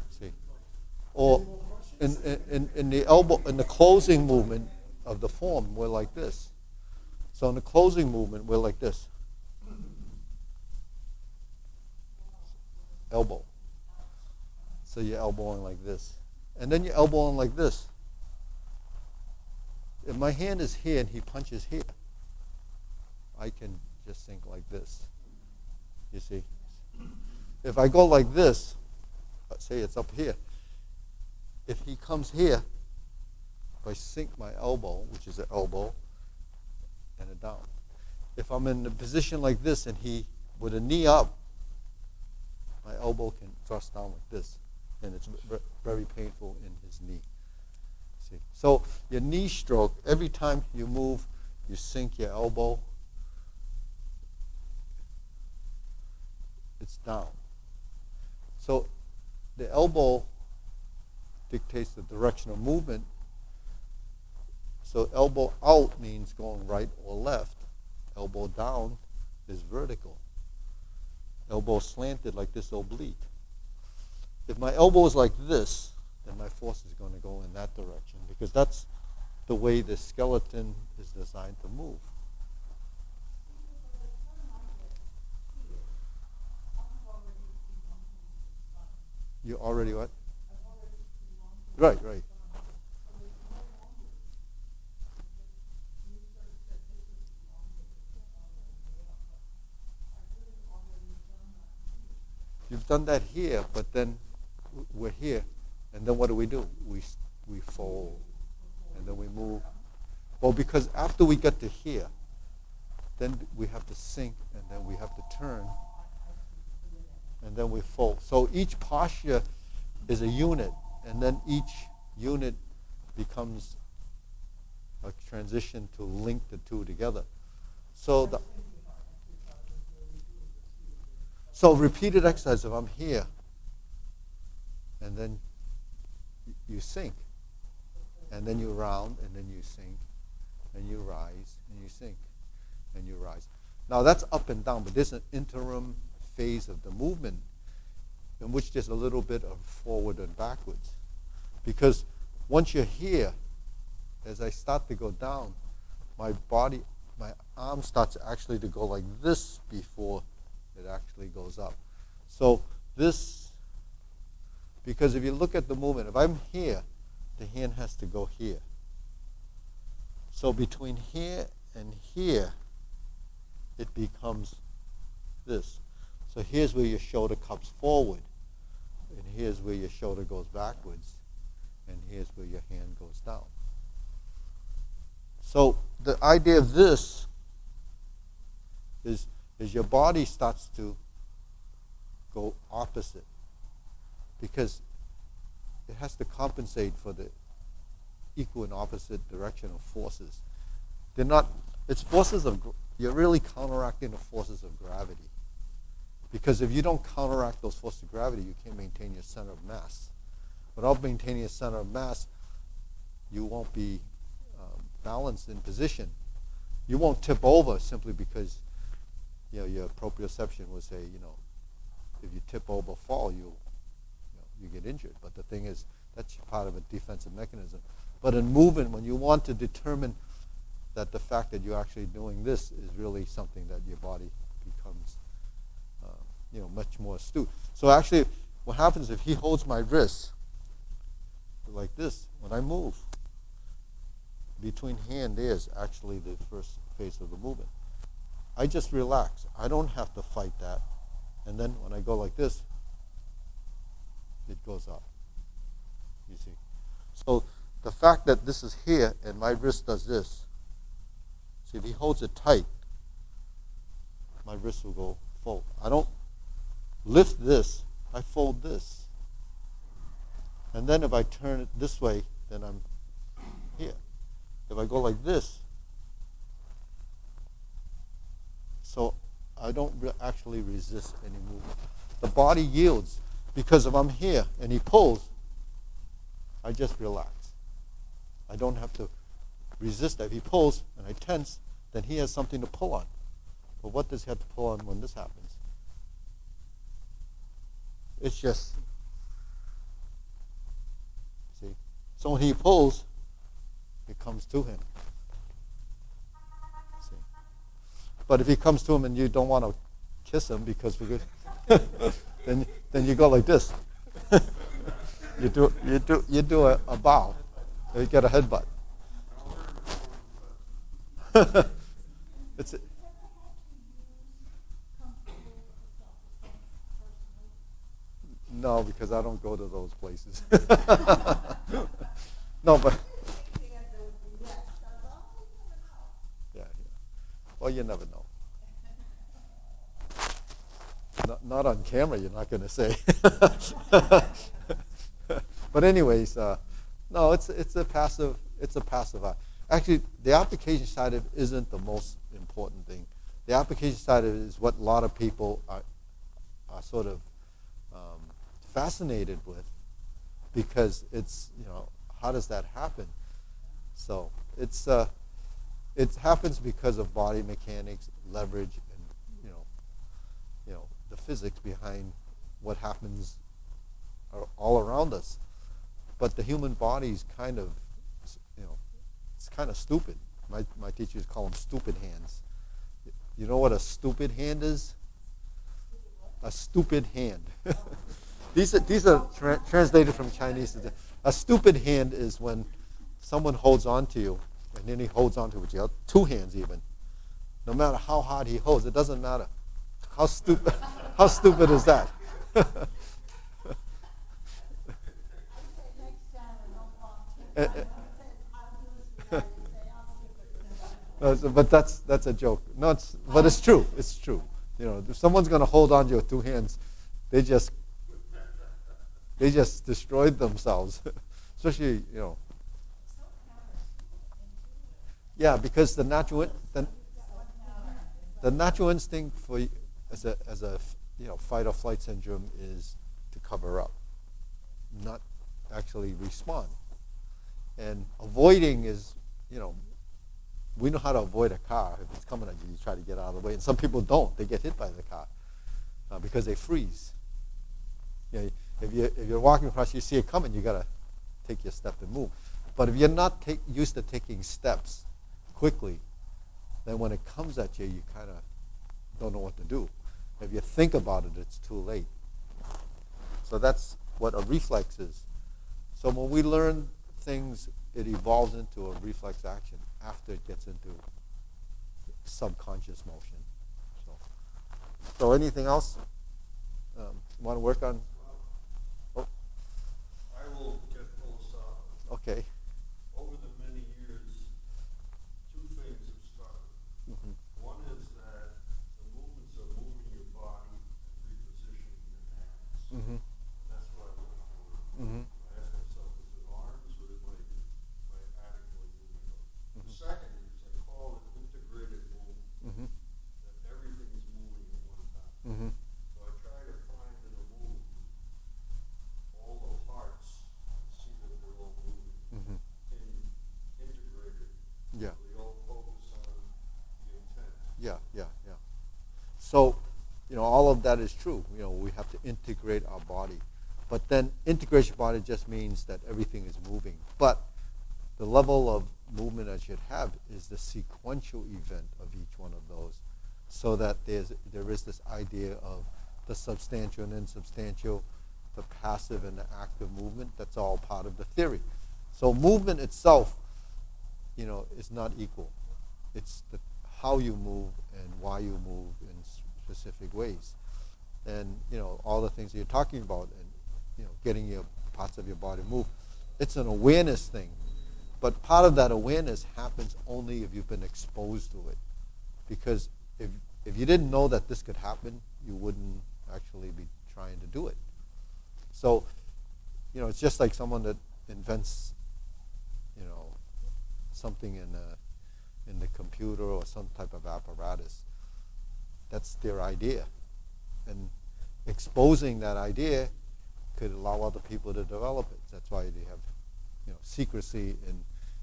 Speaker 1: See? Or in the elbow, in the closing movement of the form, we're like this. So in the closing movement, we're like this. Elbow. So you're elbowing like this. And then you're elbowing like this. If my hand is here and he punches here, I can just think like this. You see? If I go like this, let's say it's up here. If he comes here, if I sink my elbow, which is an elbow, and a down. If I'm in a position like this and he, with a knee up, my elbow can thrust down like this. And it's very painful in his knee. See? So your knee stroke, every time you move, you sink your elbow. It's down. So the elbow dictates the direction of movement, So elbow out means going right or left. Elbow down is vertical. Elbow slanted like this, oblique. If my elbow is like this, then my force is going to go in that direction because that's the way the skeleton is designed to move. You already what? Right. You've done that here, but then we're here, and then what do? We fold, and then we move. Well, because after we get to here, then we have to sink, and then we have to turn, and then we fold. So each posture is a unit, and then each unit becomes a transition to link the two together. So repeated exercise, if I'm here, and then you sink, and then you round, and then you sink, and you rise, and you sink, and you rise. Now that's up and down, but there's an interim phase of the movement in which there's a little bit of forward and backwards. Because once you're here, as I start to go down, my arm starts actually to go like this before it actually goes up. So this, because if you look at the movement, if I'm here, the hand has to go here. So between here and here, it becomes this. So here's where your shoulder comes forward, and here's where your shoulder goes backwards, and here's where your hand goes down. So the idea of this is your body starts to go opposite because it has to compensate for the equal and opposite direction of forces. They're not, it's forces of, you're really counteracting the forces of gravity. Because if you don't counteract those forces of gravity, you can't maintain your center of mass. Without maintaining your center of mass, you won't be balanced in position. You won't tip over simply because your proprioception would say, if you tip over, fall, you get injured. But the thing is, that's part of a defensive mechanism. But in movement, when you want to determine that the fact that you're actually doing this is really something that your body becomes, much more astute. So actually, what happens if he holds my wrist like this, when I move, between here and there is actually the first phase of the movement. I just relax. I don't have to fight that. And then when I go like this, it goes up. You see? So the fact that this is here and my wrist does this, see, if he holds it tight, my wrist will go fold. I don't lift this, I fold this. And then if I turn it this way, then I'm here. If I go like this, so I don't actually resist any movement. The body yields because if I'm here and he pulls, I just relax. I don't have to resist that. If he pulls and I tense, then he has something to pull on. But what does he have to pull on when this happens? It's just, see. So when he pulls, it comes to him. See. But if he comes to him and you don't want to kiss him because we're good, then you go like this. you do a bow. You get a headbutt. It's no, because I don't go to those places. No, but yeah. Well, you never know. Not on camera, you're not going to say. But anyways, no, it's a passive art. Actually, the application side of it isn't the most important thing. The application side of it is what a lot of people are sort of fascinated with, because it's, how does that happen? So it's it happens because of body mechanics, leverage, and the physics behind what happens all around us. But the human body is kind of, it's kind of stupid. My teachers call them stupid hands. You know what a stupid hand is? A stupid hand. These are translated from Chinese. A stupid hand is when someone holds on to you, and then he holds on to you with your two hands even. No matter how hard he holds, it doesn't matter. How stupid is that? But that's a joke. No, but it's true. It's true. If someone's going to hold on to you with two hands, they just destroyed themselves. Especially, Yeah, because the natural instinct for as a fight or flight syndrome is to cover up, not actually respond. And avoiding is, we know how to avoid a car. If it's coming at you, you try to get out of the way. And some people don't. They get hit by the car because they freeze. If you're walking across, you see it coming, you got to take your step and move. But if you're not used to taking steps quickly, then when it comes at you, you kind of don't know what to do. If you think about it, it's too late. So that's what a reflex is. So when we learn things, it evolves into a reflex action after it gets into subconscious motion. So anything else you want to work on? Oh.
Speaker 2: I will get philosophical.
Speaker 1: Okay.
Speaker 2: Over the many years, two things have started.
Speaker 1: Mm-hmm.
Speaker 2: One is that the movements are moving your body and repositioning your hands.
Speaker 1: Mm-hmm.
Speaker 2: That's what I look for.
Speaker 1: Mm-hmm.
Speaker 2: I ask myself, is it arms or is my adequately moving them?
Speaker 1: Mm-hmm.
Speaker 2: The second is I call it integrated movement.
Speaker 1: Mm-hmm.
Speaker 2: That everything is moving at one time.
Speaker 1: Mm-hmm.
Speaker 2: So I try to find in a move all the parts and see that they're all moving.
Speaker 1: Mm-hmm.
Speaker 2: Integrated.
Speaker 1: Yeah.
Speaker 2: So they all focus on the intent.
Speaker 1: Yeah. So, all of that is true. We have to integrate our body. But then integration of body just means that everything is moving. But the level of movement I should have is the sequential event of each one of those, so that there is this idea of the substantial and insubstantial, the passive and the active movement. That's all part of the theory. So movement itself, is not equal. It's how you move and why you move in specific ways. And, all the things that you're talking about and, getting your parts of your body move. It's an awareness thing. But part of that awareness happens only if you've been exposed to it. Because if you didn't know that this could happen, you wouldn't actually be trying to do it. So, it's just like someone that invents, something in the computer or some type of apparatus. That's their idea. And exposing that idea could allow other people to develop it. That's why they have, secrecy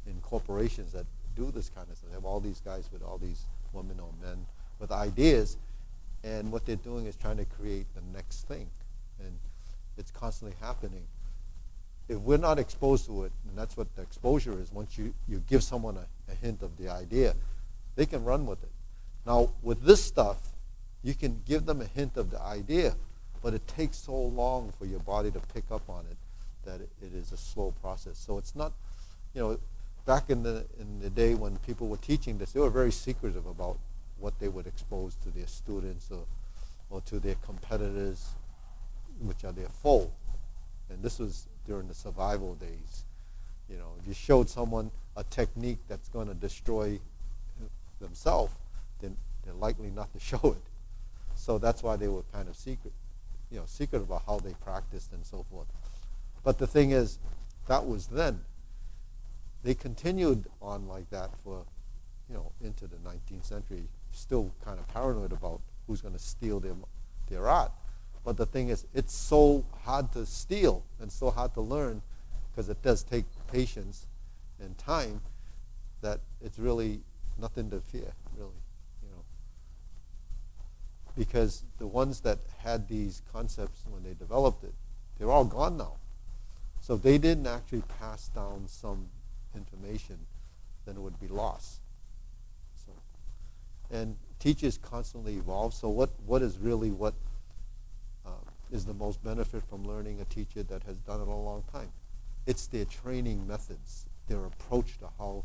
Speaker 1: in corporations that do this kind of stuff. They have all these guys with all these women or men with ideas, and what they're doing is trying to create the next thing. And it's constantly happening. If we're not exposed to it, and that's what the exposure is, once you give someone a hint of the idea, they can run with it. Now, with this stuff, you can give them a hint of the idea, but it takes so long for your body to pick up on it that it is a slow process. So it's not, back in the day when people were teaching this, they were very secretive about what they would expose to their students or to their competitors, which are their foe. And this was during the survival days. If you showed someone a technique that's going to destroy themselves, then they're likely not to show it. So that's why they were kind of secret about how they practiced and so forth. But the thing is, that was then. They continued on like that for, into the 19th century, still kind of paranoid about who's going to steal their art. But the thing is, it's so hard to steal and so hard to learn, because it does take patience and time, that it's really nothing to fear, really, because the ones that had these concepts when they developed it, they're all gone now. So if they didn't actually pass down some information, then it would be lost. So, and teachers constantly evolve. So what is the most benefit from learning a teacher that has done it a long time? It's their training methods, their approach to how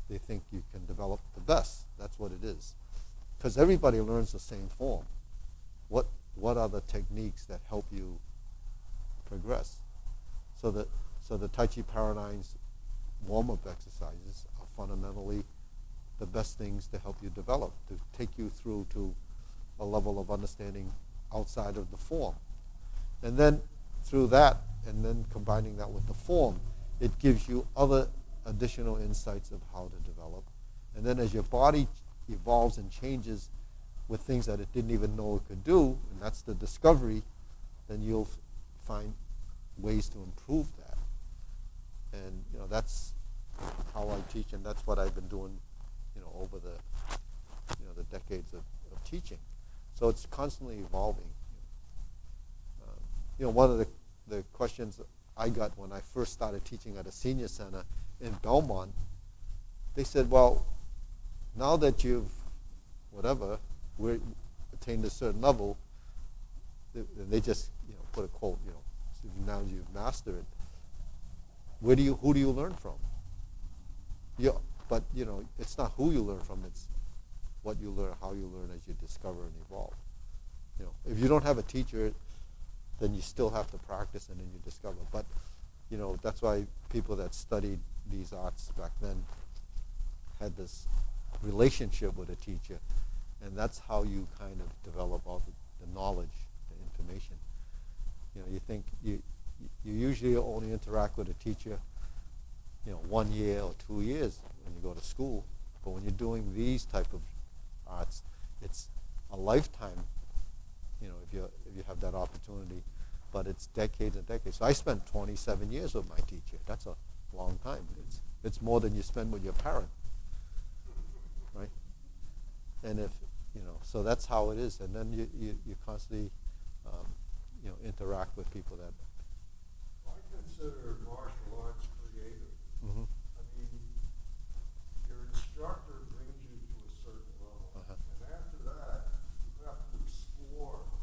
Speaker 1: they think you can develop the best. That's what it is. Because everybody learns the same form. What are the techniques that help you progress? So the Tai Chi Paradigm's warm-up exercises are fundamentally the best things to help you develop, to take you through to a level of understanding outside of the form. And then through that, and then combining that with the form, it gives you other additional insights of how to develop. And then as your body evolves and changes with things that it didn't even know it could do, and that's the discovery, then you'll find ways to improve that. And that's how I teach, and that's what I've been doing over the decades of teaching. So it's constantly evolving. One of the questions I got when I first started teaching at a senior center in Belmont, they said, well, now that you've attained a certain level, they just put a quote, now you've mastered it, who do you learn from? Yeah, but it's not who you learn from, it's what you learn, how you learn as you discover and evolve. If you don't have a teacher, then you still have to practice and then you discover. But that's why people that studied these arts back then had this relationship with a teacher, and that's how you kind of develop all the knowledge, the information. You think you usually only interact with a teacher 1 year or 2 years when you go to school, but when you're doing these type of arts, it's a lifetime. If you have that opportunity, but it's decades and decades. So I spent 27 years with my teacher. That's a long time. It's more than you spend with your parent, right? And so that's how it is. And then you constantly interact with people that.
Speaker 2: I consider martial arts creative.
Speaker 1: Mm-hmm.
Speaker 2: I mean, your instructor brings you to a certain level, and after that, you have to explore the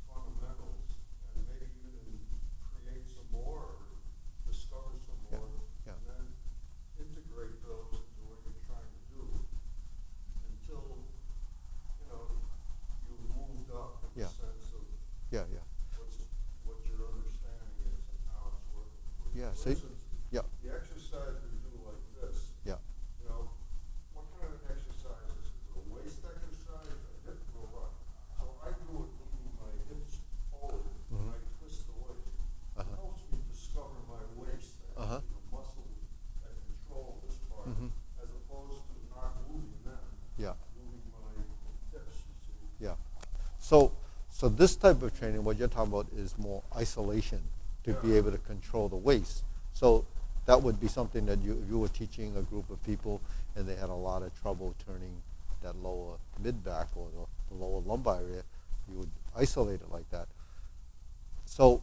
Speaker 2: fundamentals and maybe even create some more, or discover some more, and then integrate those into what you're trying to do until you've moved up in the sense of what your understanding is and how it's working for you.
Speaker 1: Yeah.
Speaker 2: For instance, the exercise we do like this.
Speaker 1: Yeah.
Speaker 2: What kind of exercise is it? A waist exercise, a hip, or what? So I do it leaning my hips forward, and I twist the waist. It helps me discover my waist, the muscle that control this part, as opposed to not moving them.
Speaker 1: Yeah.
Speaker 2: Moving my hips, you see.
Speaker 1: Yeah. So this type of training, what you're talking about, is more isolation to be able to control the waist. So that would be something that if you were teaching a group of people and they had a lot of trouble turning that lower mid-back or the lower lumbar area, you would isolate it like that. So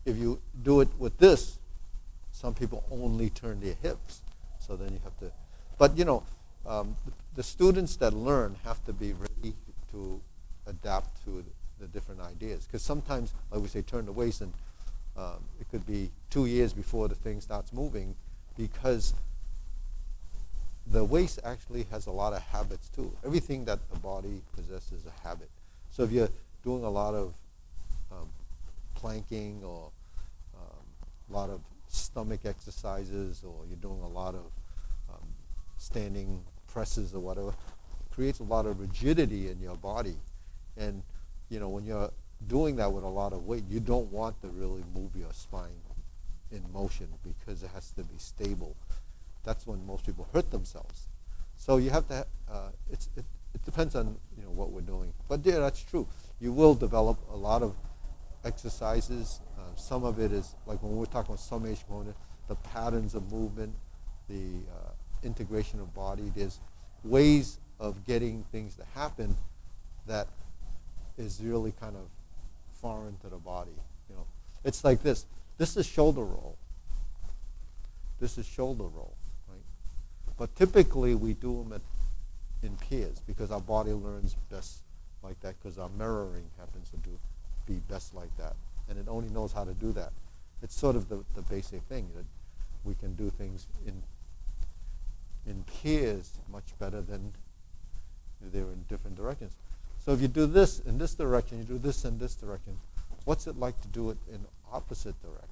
Speaker 1: if you do it with this, some people only turn their hips. So then you have to, but the students that learn have to be ready to adapt to the different ideas. Because sometimes, like we say, turn the waist, and it could be 2 years before the thing starts moving, because the waist actually has a lot of habits too. Everything that the body possesses is a habit. So if you're doing a lot of planking or a lot of stomach exercises, or you're doing a lot of standing presses or whatever, it creates a lot of rigidity in your body. And when you're doing that with a lot of weight, you don't want to really move your spine in motion, because it has to be stable. That's when most people hurt themselves. So you have to. It depends on what we're doing. But yeah, that's true. You will develop a lot of exercises. Some of it is like when we're talking about summation component, the patterns of movement, the integration of body. There's ways of getting things to happen that is really kind of foreign to the body. You know, it's like this. This is shoulder roll. This is shoulder roll, right? But typically we do them in pairs because our body learns best like that, because our mirroring happens to be best like that, and it only knows how to do that. It's sort of the basic thing that we can do things in pairs much better than they're in different directions. So if you do this in this direction, you do this in this direction, what's it like to do it in opposite direction?